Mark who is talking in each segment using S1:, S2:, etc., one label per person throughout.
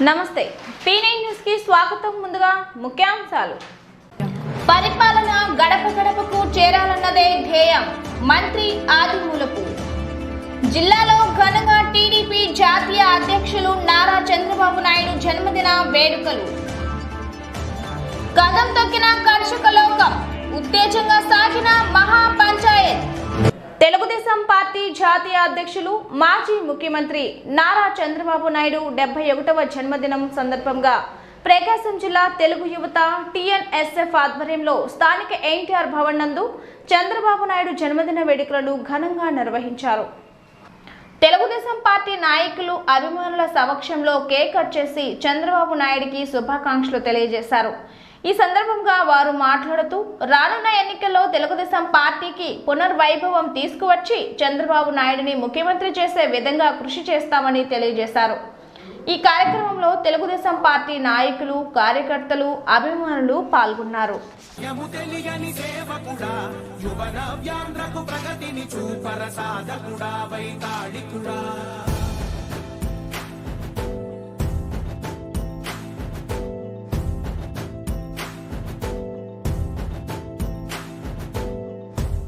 S1: నమస్తే P9 news కి స్వాగతం. ముందుగా ముఖ్యాంశాలు. పరిపాలన గడప గడపకు చేరాలన్నదే ధ్యేయం. మంత్రి ఆదిమూలపు. జిల్లాలో ఘనంగా టీడీపీ జాతీయ అధ్యక్షులు నారా చంద్రబాబు నాయుడు జన్మదిన వేడుకలు. కదం తొక్కిన కర్షక లోకం. ఉత్తేజంగా సాగిన మహా పంచాయత్. తెలుగుదేశం పార్టీ జాతీయ అధ్యక్షులు మాజీ ముఖ్యమంత్రి నారా చంద్రబాబు నాయుడు 71వ జన్మదినం సందర్భంగా ప్రకాశం జిల్లా తెలుగు యువత TNSF ఆధ్వర్యంలో స్థానిక NTR భవన్ నందు చంద్రబాబు నాయుడు జన్మదిన వేడుకలను ఘనంగా నిర్వహించారు. తెలుగుదేశం పార్టీ నాయకులు అభిమానుల సమక్షంలో కేక్ కట్ చేసి చంద్రబాబు నాయుడికి శుభాకాంక్షలు తెలియజేశారు. ఈ సందర్భంగా వారు మాట్లాడుతూ రానున్న ఎన్నికల్లో తెలుగుదేశం పార్టీకి పునర్వైభవం తీసుకువచ్చి చంద్రబాబు నాయుడిని ముఖ్యమంత్రి చేసే విధంగా కృషి చేస్తామని తెలియజేశారు. ఈ కార్యక్రమంలో తెలుగుదేశం పార్టీ నాయకులు, కార్యకర్తలు, అభిమానులు పాల్గొన్నారు.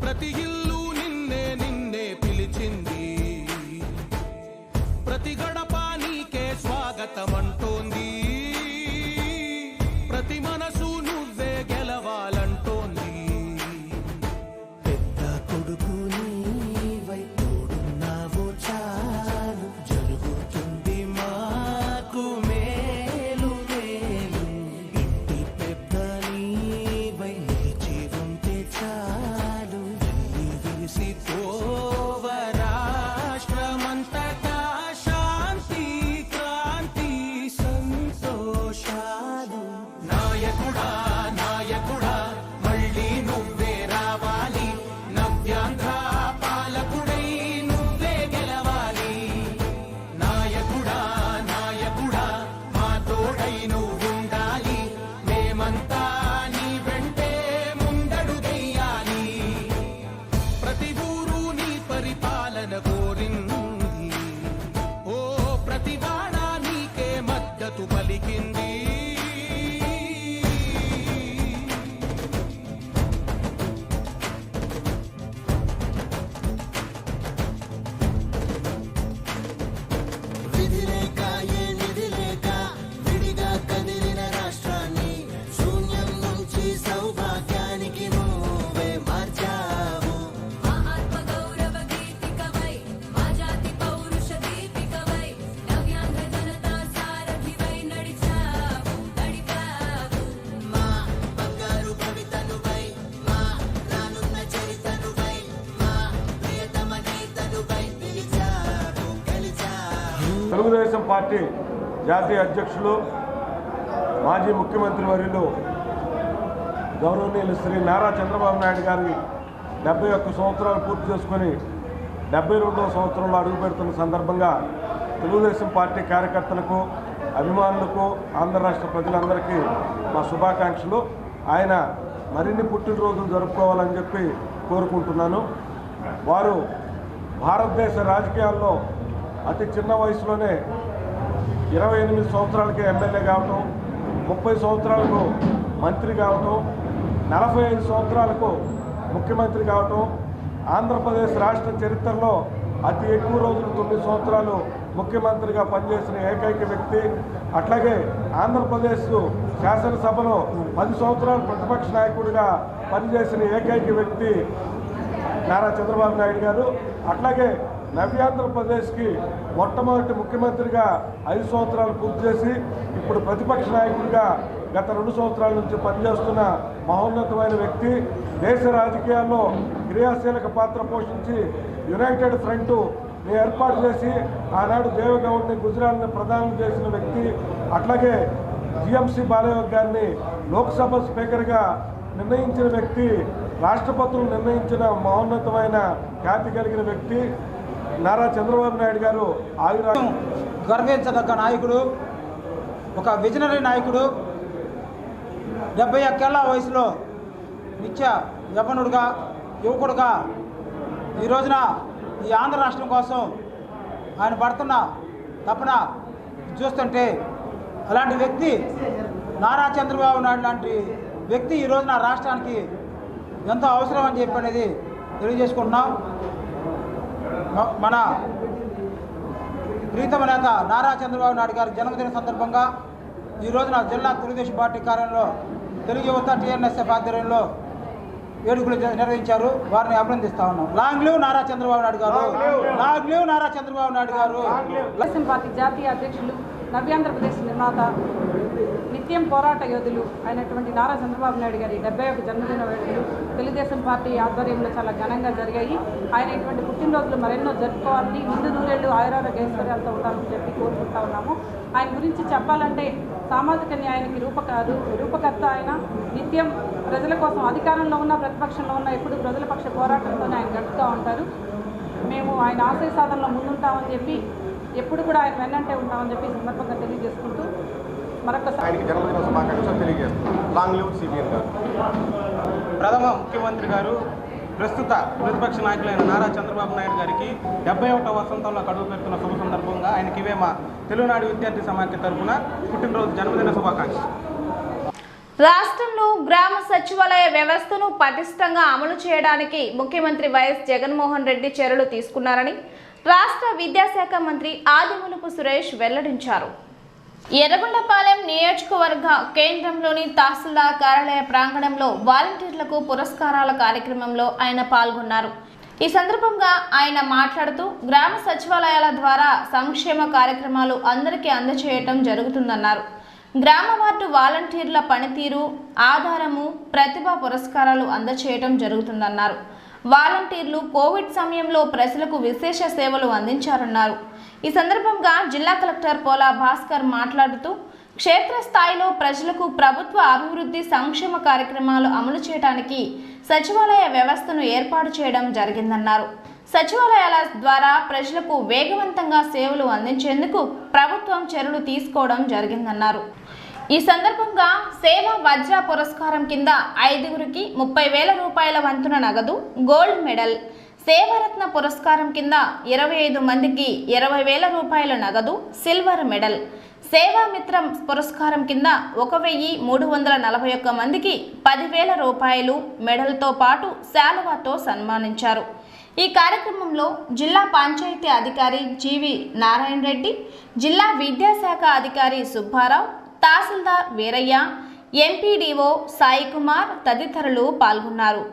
S2: ప్రతి ఇల్లు నిన్నే నిన్నే పిలిచింది, ప్రతి గడప నీకే స్వాగతం అంటోంది, ప్రతి మనసు నువ్వే గెలవాలంటోంది. పెద్ద కొడుకు నీవై తోడున్నావు చాలు, జరుగుతుంది మాకు మేలు మేలు. ఇంటి పెద్ద నీవై నిలిచి ఉంటే చాలు, రాష్ట్రమంతటా శాంతి క్రాంతి సంతోషాలు. నాయకుడా నాయకుడా మళ్ళీ నువ్వే రావాలి, నవ్యాంధ్ర పాలకుడై నువ్వే గెలవాలి. నాయకుడా నాయకుడా మా తోడై నువ్వుండాలి, మేమంతా నీ వెంటే ముందడుగెయ్యాలి. ప్రతి ఊరు నీ పరిపాలన కోరింది, ఓ ప్రతి వాడ నీకే మద్దతు పలికింది. విధి లేక ఏ నిధి లేక విడిగా కదిలిన రాష్ట్రాన్ని శూన్యం నుంచి సౌభాగ్యానికి నువ్వే మార్చావు.
S3: తెలుగుదేశం పార్టీ జాతీయ అధ్యక్షులు మాజీ ముఖ్యమంత్రి వర్యులు గౌరవనీయులు శ్రీ నారా చంద్రబాబు నాయుడు గారి 71 సంవత్సరాలు పూర్తి చేసుకొని 72వ సంవత్సరంలో అడుగుపెడుతున్న సందర్భంగా తెలుగుదేశం పార్టీ కార్యకర్తలకు, అభిమానులకు, ఆంధ్ర రాష్ట్ర ప్రజలందరికీ మా శుభాకాంక్షలు. ఆయన మరిన్ని పుట్టినరోజులు జరుపుకోవాలని చెప్పి కోరుకుంటున్నాను. వారు భారతదేశ రాజకీయాల్లో అతి చిన్న వయసులోనే 28 సంవత్సరాలకే ఎమ్మెల్యే కావటం, 30 సంవత్సరాలకు మంత్రి కావటం, 45 సంవత్సరాలకు ముఖ్యమంత్రి కావటం, ఆంధ్రప్రదేశ్ రాష్ట్ర చరిత్రలో అతి ఎక్కువ రోజులు 9 సంవత్సరాలు ముఖ్యమంత్రిగా పనిచేసిన ఏకైక వ్యక్తి. అట్లాగే ఆంధ్రప్రదేశ్ శాసనసభలో 10 సంవత్సరాలు ప్రతిపక్ష నాయకుడిగా పనిచేసిన ఏకైక వ్యక్తి నారా చంద్రబాబు నాయుడు గారు. అట్లాగే నవ్యాంధ్రప్రదేశ్కి మొట్టమొదటి ముఖ్యమంత్రిగా 5 సంవత్సరాలు పూర్తి చేసి ఇప్పుడు ప్రతిపక్ష నాయకుడిగా గత 2 సంవత్సరాల నుంచి పనిచేస్తున్న మహోన్నతమైన వ్యక్తి. దేశ రాజకీయాల్లో క్రియాశీలక పాత్ర పోషించి యునైటెడ్ ఫ్రంట్ని ఏర్పాటు చేసి ఆనాడు దేవగౌడ్ని, గుజరాత్ని ప్రధానం చేసిన వ్యక్తి. అట్లాగే GMC బాలయ్య గారిని లోక్సభ స్పీకర్గా నిర్ణయించిన వ్యక్తి, రాష్ట్రపతులు నిర్ణయించిన మహోన్నతమైన ఖ్యాతి కలిగిన వ్యక్తి నారా చంద్రబాబు నాయుడు గారు.
S4: గర్వించదగ్గ నాయకుడు, ఒక విజనరీ నాయకుడు. 71 ఏళ్ల వయసులో నిత్య యవ్వనుడుగా, యువకుడుగా ఈ రోజున ఈ ఆంధ్ర రాష్ట్రం కోసం ఆయన పడుతున్న తపన చూస్తుంటే అలాంటి వ్యక్తి నారా చంద్రబాబు నాయుడు లాంటి వ్యక్తి ఈ రోజున రాష్ట్రానికి ఎంతో అవసరం అని చెప్పి అనేది తెలియజేసుకుంటున్నాం. మన ప్రీతమ నేత నారా చంద్రబాబు నాయుడు గారి జన్మదిన సందర్భంగా ఈ రోజున జిల్లా తెలుగుదేశం పార్టీ కార్యాలయంలో తెలుగు యువత TNSF ఆధ్వర్యంలో వేడుకలు నిర్వహించారు. వారిని అభినందిస్తా ఉన్నాం. లాంగ్ లివ్ నారా చంద్రబాబు నాయుడు గారు, లాంగ్ లివ్ నారా చంద్రబాబు నాయుడు గారు.
S5: తెలుగుదేశం పార్టీ జాతీయ అధ్యక్షులు, నవ్యాంధ్రప్రదేశ్ నిర్మాత, నిత్యం పోరాట యోధులు అయినటువంటి నారా చంద్రబాబు నాయుడు గారి 71 జన్మదిన వేడుకలు తెలుగుదేశం పార్టీ ఆధ్వర్యంలో చాలా ఘనంగా జరిగాయి. ఆయన ఇటువంటి పుట్టినరోజులు మరెన్నో జరుపుకోవాలని, ముందు నూరేళ్లు ఆయురారోగ్య ఐశ్వర్యాలతో ఉండాలని చెప్పి కోరుకుంటా ఉన్నాము. ఆయన గురించి చెప్పాలంటే సామాజిక న్యాయానికి రూపకర్త. ఆయన నిత్యం ప్రజల కోసం అధికారంలో ఉన్న ప్రతిపక్షంలో ఉన్న ఎప్పుడు ప్రజల పక్ష పోరాటంతోనే ఆయన గడుపుతూ ఉంటారు. మేము ఆయన ఆశయ సాధనలో ముందుంటామని చెప్పి ఎప్పుడు కూడా ఆయన వెన్నంటే ఉంటామని చెప్పి సందర్భంగా తెలియజేసుకుంటూ మరొకసారి
S3: జన్మదిన శుభాకాంక్షలు తెలియజేస్తున్నాం. లాంగ్ లివ్ CBN గారు.
S6: ప్రథమ ముఖ్యమంత్రి గారు, ప్రస్తుత ప్రతిపక్ష నాయకులైన నారా చంద్రబాబు నాయుడు గారికి 71వ వసంతంలో కడుగు పెడుతున్న శుభ సందర్భంగా ఆయనకి ఇవే మా తెలుగునాడు విద్యార్థి సమాఖ్య తరఫున పుట్టినరోజు జన్మదిన శుభాకాంక్షలు.
S1: రాష్ట్రంలో గ్రామ సచివాలయ వ్యవస్థను పటిష్టంగా అమలు చేయడానికి ముఖ్యమంత్రి వైఎస్ జగన్మోహన్ రెడ్డి చర్యలు తీసుకున్నారని రాష్ట్ర విద్యాశాఖ మంత్రి ఆదిమూలపు సురేష్ వెల్లడించారు. ఎర్రగొండపాలెం నియోజకవర్గ కేంద్రంలోని తహసీల్దార్ కార్యాలయ ప్రాంగణంలో వాలంటీర్లకు పురస్కారాల కార్యక్రమంలో ఆయన పాల్గొన్నారు. ఈ సందర్భంగా ఆయన మాట్లాడుతూ గ్రామ సచివాలయాల ద్వారా సంక్షేమ కార్యక్రమాలు అందరికీ అందజేయటం జరుగుతుందన్నారు. గ్రామ వార్డు వాలంటీర్ల పనితీరు ఆధారము ప్రతిభా పురస్కారాలు అందజేయటం జరుగుతుందన్నారు. వాలంటీర్లు కోవిడ్ సమయంలో ప్రజలకు విశేష సేవలు అందించారన్నారు. ఈ సందర్భంగా జిల్లా కలెక్టర్ పోలా భాస్కర్ మాట్లాడుతూ క్షేత్రస్థాయిలో ప్రజలకు ప్రభుత్వ అభివృద్ధి సంక్షేమ కార్యక్రమాలు అమలు చేయడానికి సచివాలయ వ్యవస్థను ఏర్పాటు చేయడం జరిగిందన్నారు. సచివాలయాల ద్వారా ప్రజలకు వేగవంతంగా సేవలు అందించేందుకు ప్రభుత్వం చర్యలు తీసుకోవడం జరిగిందన్నారు. ఈ సందర్భంగా సేవా వజ్ర పురస్కారం కింద 5గురికి 30,000 రూపాయల వంతున నగదు, గోల్డ్ మెడల్, సేవారత్న పురస్కారం కింద 25 మందికి 20,000 రూపాయల నగదు, సిల్వర్ మెడల్, సేవామిత్రం పురస్కారం కింద 1,341 మందికి 10,000 రూపాయలు మెడల్తో పాటు శాలువాతో సన్మానించారు. ఈ కార్యక్రమంలో జిల్లా పంచాయతీ అధికారి జీవి నారాయణ రెడ్డి, జిల్లా విద్యాశాఖ అధికారి సుబ్బారావు, తహసీల్దార్ వీరయ్య, ఎంపీడీఓ సాయి కుమార్ తదితరులు పాల్గొన్నారు.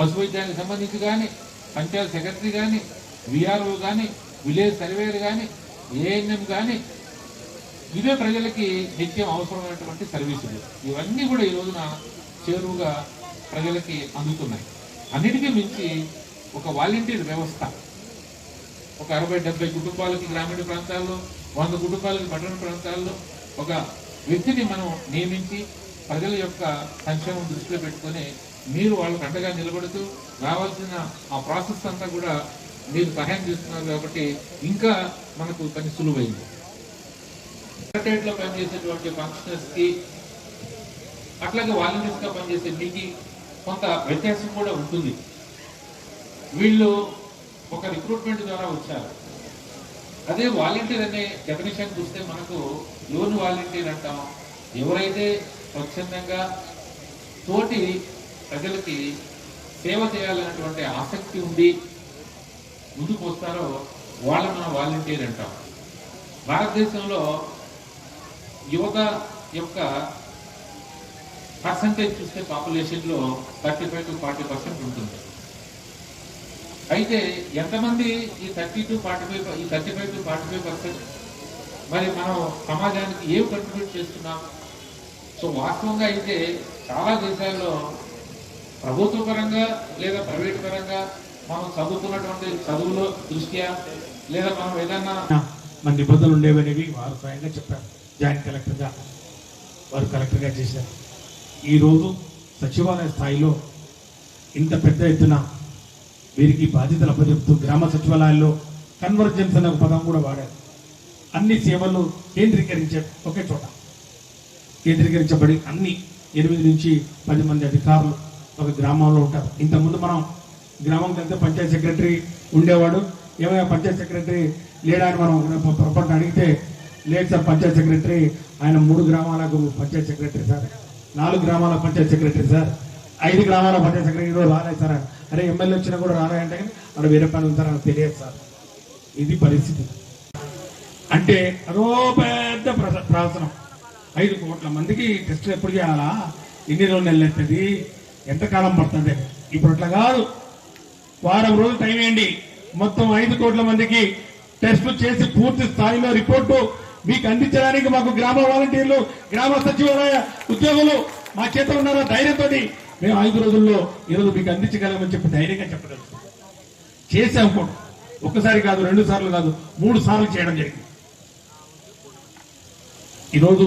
S7: పశు వైద్యానికి సంబంధించి కానీ, పంచాయత్ సెక్రటరీ కానీ, విఆర్ఓ కానీ, విలేజ్ సర్వేయర్ కానీ, ఏఎన్ఎం కానీ, ఇవే ప్రజలకి నిత్యం అవసరమైనటువంటి సర్వీసులు. ఇవన్నీ కూడా ఈ రోజున చేరువుగా ప్రజలకి అందుతున్నాయి. అన్నిటికీ మించి ఒక వాలంటీర్ వ్యవస్థ, ఒక 60-70 కుటుంబాలకి గ్రామీణ ప్రాంతాల్లో, 100 కుటుంబాలకి పట్టణ ప్రాంతాల్లో ఒక వ్యక్తిని మనం నియమించి ప్రజల యొక్క సంక్షేమం దృష్టిలో పెట్టుకొని మీరు వాళ్ళకు అండగా నిలబడుతూ రావాల్సిన ఆ ప్రాసెస్ అంతా కూడా మీరు సహాయం చేస్తున్నారు. కాబట్టి ఇంకా మనకు పని సులువైంది. సెక్రటరియట్లో పనిచేసేటువంటి ఫంక్షనర్స్కి అట్లాగే వాలంటీర్స్గా పనిచేసే మీకు కొంత వ్యత్యాసం కూడా ఉంటుంది. వీళ్ళు ఒక రిక్రూట్మెంట్ ద్వారా వచ్చారు. అదే వాలంటీర్ అనే డెఫినేషన్ చూస్తే మనకు లోన్ వాలంటీర్ అంటాం. ఎవరైతే స్వచ్ఛందంగా తోటి ప్రజలకి సేవ చేయాలన్నటువంటి ఆసక్తి ఉండి ముందుకు వస్తారో వాళ్ళ మనం వాలంటీర్ అంటాం. భారతదేశంలో యువత యొక్క పర్సంటేజ్ చూస్తే పాపులేషన్లో 35 to 40% ఉంటుంది. అయితే ఎంతమంది ఈ 35 to 45% మరి మనం సమాజానికి ఏం కంట్రిబ్యూట్ చేస్తున్నాం? సో వాస్తవంగా అయితే చాలా దేశాల్లో ప్రభుత్వ పరంగా లేదా ప్రైవేట్ పరంగా మనం చదువుతున్నటువంటి చదువులో దృష్ట్యా లేదా మనం ఏదన్నా
S8: మన నిబంధనలు ఉండేవనేవి వారు స్వయంగా చెప్పారు. జాయింట్ కలెక్టర్గా వారు కలెక్టర్గా చేశారు. ఈరోజు సచివాలయ స్థాయిలో ఇంత పెద్ద ఎత్తున వీరికి బాధ్యతలు అప్పచెప్తూ గ్రామ సచివాలయాల్లో కన్వర్జెన్స్ అనే పదం కూడా వాడారు. అన్ని సేవలు ఒకే చోట కేంద్రీకరించబడి అన్ని 8 నుంచి 10 మంది అధికారులు ఒక గ్రామంలో ఉంటారు. ఇంతకుముందు మనం గ్రామం కంటే పంచాయత్ సెక్రటరీ ఉండేవాడు. ఏమైనా పంచాయత్ సెక్రటరీ లేడా అని మనం పొరపాటున అడిగితే లేదు సార్, పంచాయత్ సెక్రటరీ ఆయన 3 గ్రామాలకు పంచాయత్ సెక్రటరీ సార్, 4 గ్రామాల పంచాయత్ సెక్రటరీ సార్, 5 గ్రామాల పంచాయత్ సెక్రటరీ కూడా రాలేదు సార్. అరే ఎమ్మెల్యే వచ్చినా కూడా రాలేదంటే కానీ అక్కడ వేరే పని ఉంటారని తెలియదు సార్. ఇది పరిస్థితి. అంటే అదో పెద్ద ప్రహసనం. 5 కోట్ల మందికి టెస్టులు ఎప్పుడు చేయాలా, ఎన్ని రోజులు అవుతుంది, ఎంతకాలం పడుతుంది? ఇప్పుడు అట్లా కాదు, వారం రోజులు టైం వేయండి, మొత్తం 5 కోట్ల మందికి టెస్టులు చేసి పూర్తి స్థాయిలో రిపోర్టు మీకు అందించడానికి మాకు గ్రామ వాలంటీర్లు, గ్రామ సచివాలయ ఉద్యోగులు మా చేత ఉన్నారో ధైర్యంతో మేము 5 రోజుల్లో ఈరోజు మీకు అందించగలమని చెప్పి ధైర్యంగా చెప్పగలుగుతాం. చేసాం కూడా, ఒక్కసారి కాదు, 2 సార్లు కాదు, 3 సార్లు చేయడం జరిగింది. ఈరోజు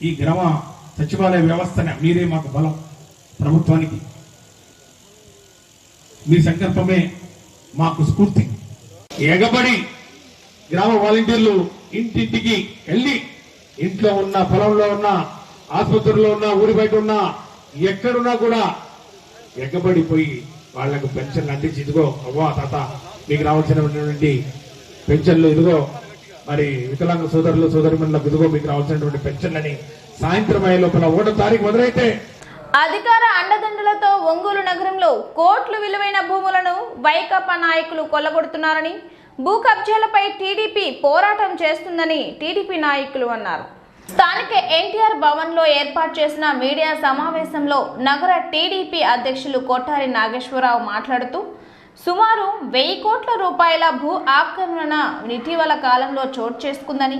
S8: ఈ గ్రామ సచివాలయ వ్యవస్థన మీరే మాకు బలం. ప్రభుత్వానికి మీ సంకల్పమే మాకు స్ఫూర్తి. ఎగబడి గ్రామ వాలంటీర్లు ఇంటింటికి వెళ్ళి ఇంట్లో ఉన్న, పొలంలో ఉన్న, ఆసుపత్రుల్లో ఉన్న, ఊరి బయట ఉన్న, ఎక్కడున్నా కూడా ఎగబడిపోయి వాళ్లకు పెన్షన్లు అందించి, ఇదిగో అవ్వా తాత మీకు రావాల్సినటువంటి పెన్షన్లు, ఇదిగో మరి వికలాంగ సోదరులు సోదరిమణులకు ఇదిగో మీకు రావాల్సినటువంటి పెన్షన్లని సాయంత్రం అయ్యే లోపల 1వ తారీఖు మొదలైతే
S1: అధికార అండదండలతో ఒంగోలు నగరంలో కోట్లు విలువైన భూములను వైకాపా నాయకులు కొల్లగొడుతున్నారని, భూ కబ్జాలపై టీడీపీ పోరాటం చేస్తుందని టీడీపీ నాయకులు అన్నారు. స్థానిక ఎన్టీఆర్ భవన్లో ఏర్పాటు చేసిన మీడియా సమావేశంలో నగర టీడీపీ అధ్యక్షులు కొట్టారి నాగేశ్వరరావు మాట్లాడుతూ సుమారు 1000 కోట్ల రూపాయల భూ ఆక్రమణ ఇటీవల కాలంలో చోటు చేసుకుందని,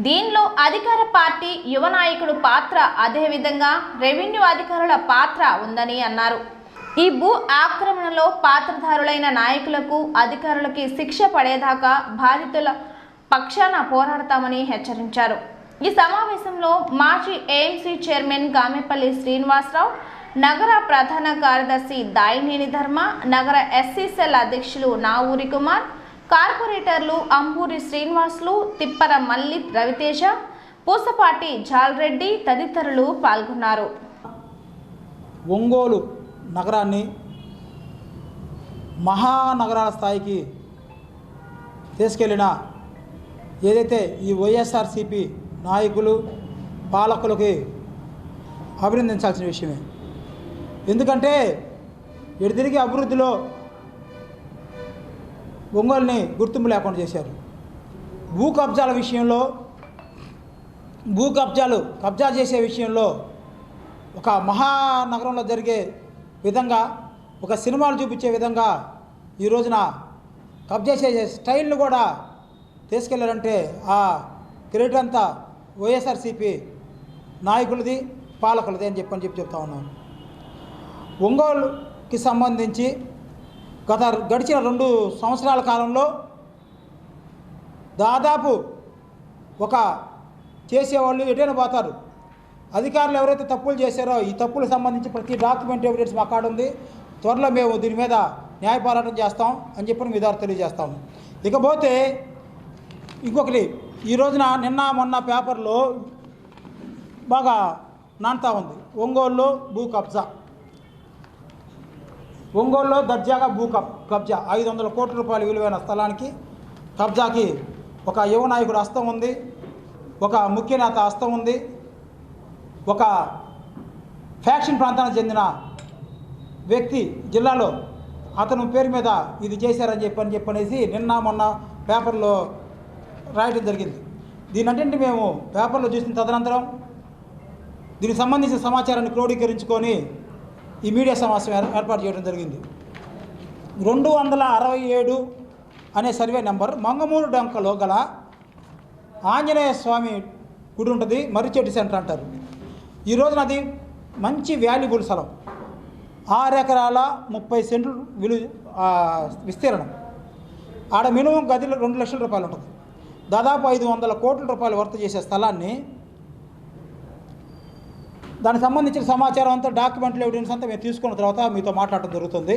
S1: దీనిలో అధికార పార్టీ యువ నాయకుడు పాత్ర, అదేవిధంగా రెవెన్యూ అధికారుల పాత్ర ఉందని అన్నారు. ఈ భూ ఆక్రమణలో పాత్రధారులైన నాయకులకు, అధికారులకి శిక్ష పడేదాకా బాధితుల పక్షాన పోరాడతామని హెచ్చరించారు. ఈ సమావేశంలో మాజీ ఏఎంసీ చైర్మన్ గామెపల్లి శ్రీనివాసరావు, నగర ప్రధాన కార్యదర్శి దాయినేని ధర్మ, నగర ఎస్సీ సెల్ అధ్యక్షులు నావూరి కుమార్, కార్పొరేటర్లు అంబూరి శ్రీనివాసులు, తిప్పర మల్లి రవితేజ, పూసపాటి జాల్రెడ్డి తదితరులు పాల్గొన్నారు.
S4: ఒంగోలు నగరాన్ని మహానగరాల స్థాయికి తీసుకెళ్ళిన ఏదైతే ఈ వైఎస్ఆర్సీపీ నాయకులు, పాలకులకి అభినందించాల్సిన విషయమే. ఎందుకంటే ఎడితిరిగి అభివృద్ధిలో ఒంగోలుని గుర్తింపు లేకుండా చేశారు. భూ కబ్జాల విషయంలో, కబ్జా చేసే విషయంలో ఒక మహానగరంలో జరిగే విధంగా ఒక సినిమాలు చూపించే విధంగా ఈ రోజున కబ్జా చేసే స్టైల్ను కూడా తీసుకెళ్లారంటే ఆ క్రెడిట్ అంతా వైఎస్ఆర్సీపీ నాయకులది, పాలకులది అని చెప్పి చెప్తా ఉన్నాను. ఒంగోలుకి సంబంధించి గడిచిన 2 సంవత్సరాల కాలంలో దాదాపు ఒక చేసేవాళ్ళు ఎటైనా పోతారు. అధికారులు ఎవరైతే తప్పులు చేశారో ఈ తప్పులకు సంబంధించి ప్రతి డాక్యుమెంట్ ఎవిడెన్స్ మా కాడ ఉంది. త్వరలో మేము దీని మీద న్యాయ పోరాటం చేస్తాం అని చెప్పి మీ ద్వారా తెలియజేస్తాము. ఇకపోతే ఇంకొకటి, ఈ రోజున నిన్న మొన్న పేపర్లో బాగా నానుతా ఉంది. ఒంగోలులో భూ కబ్జా, ఒంగోలులో దర్జాగా భూ కబ్జా 500 కోట్ల రూపాయల విలువైన స్థలానికి కబ్జాకి ఒక యువ నాయకుడు హస్తం ఉంది, ఒక ముఖ్య నేత హస్తం ఉంది, ఒక ఫ్యాక్షన్ ప్రాంతానికి చెందిన వ్యక్తి జిల్లాలో అతను పేరు మీద ఇది చేశారని చెప్పనేసి నిన్న మొన్న పేపర్లో రాయడం జరిగింది. దీనంటే మేము పేపర్లో చూసిన తదనంతరం దీనికి సంబంధించిన సమాచారాన్ని క్రోడీకరించుకొని ఈ మీడియా సమావేశం ఏర్పాటు చేయడం జరిగింది. 267 అనే సర్వే నెంబర్ మంగమూరు డొంకలో గల ఆంజనేయ స్వామి గుడి ఉంటుంది, మర్రిచెట్టు సెంటర్ అంటారు. ఈ రోజున అది మంచి వాల్యుబుల్ స్థలం, 6 ఎకరాల 30 సెంట్లు విస్తీర్ణం. ఆడ మినిమం గదిలో 2 లక్షల రూపాయలు ఉంటుంది. దాదాపు 500 కోట్ల రూపాయలు వర్త చేసే స్థలాన్ని దానికి సంబంధించిన సమాచారం అంతా, డాక్యుమెంట్లు, ఎవిడెన్స్ అంతా మేము తీసుకున్న తర్వాత మీతో మాట్లాడటం జరుగుతుంది.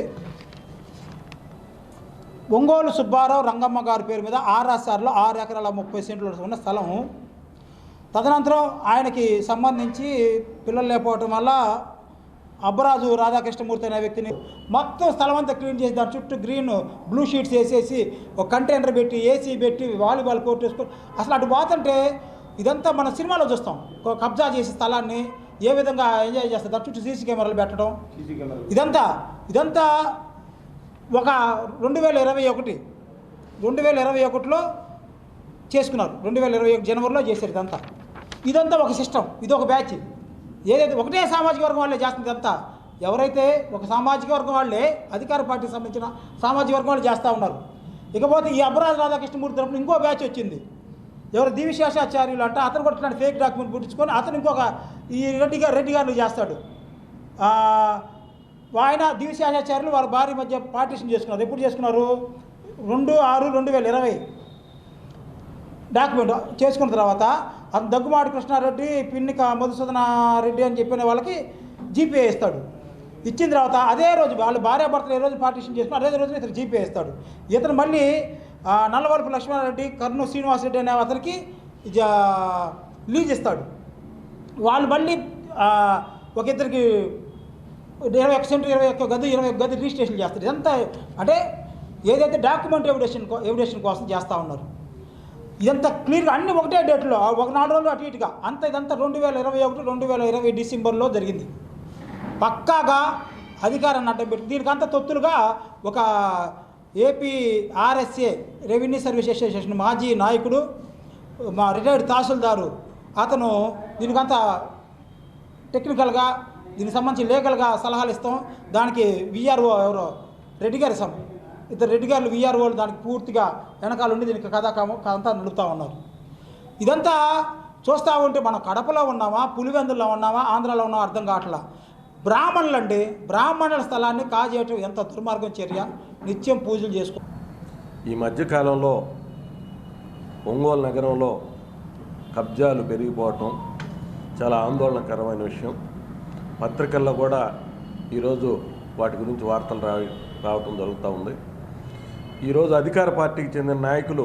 S4: ఒంగోలు సుబ్బారావు రంగమ్మ గారి పేరు మీద ఆర్ఆర్ఆర్లో 6 ఎకరాల 30 సెంట్లు ఉన్న స్థలం. తదనంతరం ఆయనకి సంబంధించి పిల్లలు లేకపోవటం వల్ల అబ్బరాజు రాధాకృష్ణమూర్తి అనే వ్యక్తిని మొత్తం స్థలం అంతా క్లీన్ చేసి దాని చుట్టూ గ్రీన్ బ్లూ షీట్స్ వేసేసి ఒక కంటైనర్ పెట్టి, ఏసీ పెట్టి, వాలీబాల్ కోర్టు వేసుకొని అసలు అటు పోతుంటే ఇదంతా మన సినిమాలో చూస్తాం. కబ్జా చేసే స్థలాన్ని ఏ విధంగా ఎంజాయ్ చేస్తారు, దాని చుట్టూ సీసీ కెమెరాలు పెట్టడం, ఇదంతా ఒక 2021లో చేసుకున్నారు. 2021 జనవరిలో చేశారు. ఇదంతా ఒక సిస్టమ్, ఇది ఒక బ్యాచ్. ఏదైతే ఒకటే సామాజిక వర్గం వాళ్ళే చేస్తుంది ఇదంతా. ఎవరైతే ఒక సామాజిక వర్గం వాళ్ళే, అధికార పార్టీకి సంబంధించిన సామాజిక వర్గం వాళ్ళు చేస్తూ ఉన్నారు. ఇకపోతే ఈ అబ్బరాజు రాధాకృష్ణమూర్తి తరపున ఇంకో బ్యాచ్ వచ్చింది. ఎవరు దివిశేషాచార్యులు అంటే అతను కూడా ఇట్లాంటి ఫేక్ డాక్యుమెంట్ పుట్టించుకొని అతను ఇంకొక ఈ రెడ్డి గారు చేస్తాడు. ఆయన దివిశేషాచార్యులు వారి భార్య మధ్య పార్టీషన్ చేసుకున్నారు. ఎప్పుడు చేసుకున్నారు? 2/6/2020 డాక్యుమెంట్ చేసుకున్న తర్వాత అతను దగ్గుమాటి కృష్ణారెడ్డి, పిన్నిక మధుసూదన రెడ్డి అని చెప్పిన వాళ్ళకి జీపీఏ ఇస్తాడు. ఇచ్చిన తర్వాత అదే రోజు వాళ్ళు భార్యాభర్తలు ఏ రోజు పార్టీషన్ చేసుకుని అదే రోజున ఇతను జీపీఏ ఇస్తాడు. ఇతను మళ్ళీ నల్లవరపు లక్ష్మణారెడ్డి, కర్నూ శ్రీనివాసరెడ్డి అనే అతనికి లీజ్ ఇస్తాడు. వాళ్ళు మళ్ళీ ఒక ఇద్దరికి 21 సెంటు 21 గది 21 గది రిజిస్ట్రేషన్ చేస్తారు. ఇదంతా అంటే ఏదైతే డాక్యుమెంట్ ఎవిడెషన్ కోసం చేస్తూ ఉన్నారు. ఇదంతా క్లియర్గా అన్ని ఒకటే డేట్లో, ఒక 4 రోజులు అటు ఇటుగా ఇదంతా 2021-2020 డిసెంబర్లో జరిగింది. పక్కాగా అధికారాన్ని అడ్డం పెట్టి దీనికంతా తొత్తులుగా ఒక AP RSA revenue service association మాజీ నాయకుడు, మా రిటైర్డ్ తహసీల్దారు అతను దీనికంతా టెక్నికల్గా దీనికి సంబంధించి లీగల్గా సలహాలు ఇస్తాం. దానికి విఆర్ఓ ఎవరో రెడ్డి గారి ఇద్దరు రెడ్డి గారు విఆర్ఓలు దానికి పూర్తిగా వెనకాల ఉండి దీనికి అంతా నడుపుతూ ఉన్నారు. ఇదంతా చూస్తూ ఉంటే మనం కడపలో ఉన్నామా, పులివెందుల్లో ఉన్నామా, ఆంధ్రాలో ఉన్నామా అర్థం కావట్లా. బ్రాహ్మణుల స్థలాన్ని కాజేయటం ఎంత దుర్మార్గం చర్య. నిత్యం పూజలు చేసుకో.
S3: ఈ మధ్యకాలంలో ఒంగోలు నగరంలో కబ్జాలు పెరిగిపోవటం చాలా ఆందోళనకరమైన విషయం. పత్రికల్లో కూడా ఈరోజు వాటి గురించి వార్తలు రావటం జరుగుతూ ఉంది. ఈరోజు అధికార పార్టీకి చెందిన నాయకులు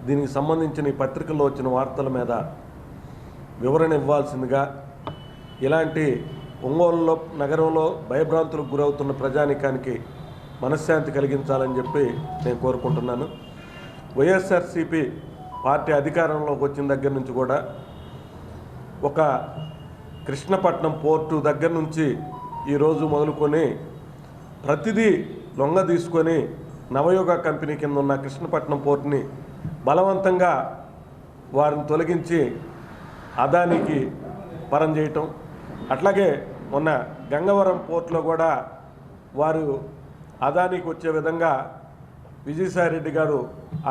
S3: దీనికి సంబంధించిన ఈ పత్రికల్లో వచ్చిన వార్తల మీద వివరణ ఇవ్వాల్సిందిగా, ఇలాంటి ఒంగోలులో నగరంలో భయభ్రాంతులకు గురవుతున్న ప్రజానికానికి మనశ్శాంతి కలిగించాలని చెప్పి నేను కోరుకుంటున్నాను. వైఎస్ఆర్సీపీ పార్టీ అధికారంలోకి వచ్చిన దగ్గర నుంచి కూడా ఒక కృష్ణపట్నం పోర్టు దగ్గర నుంచి ఈరోజు మొదలుకొని ప్రతిదీ లొంగ తీసుకొని నవయోగ కంపెనీ కింద ఉన్న కృష్ణపట్నం పోర్టుని బలవంతంగా వారిని తొలగించి అదానికి పరం చేయటం, అట్లాగే మొన్న గంగవరం పోర్టులో కూడా వారు అదానికి వచ్చే విధంగా విజయసాయిరెడ్డి గారు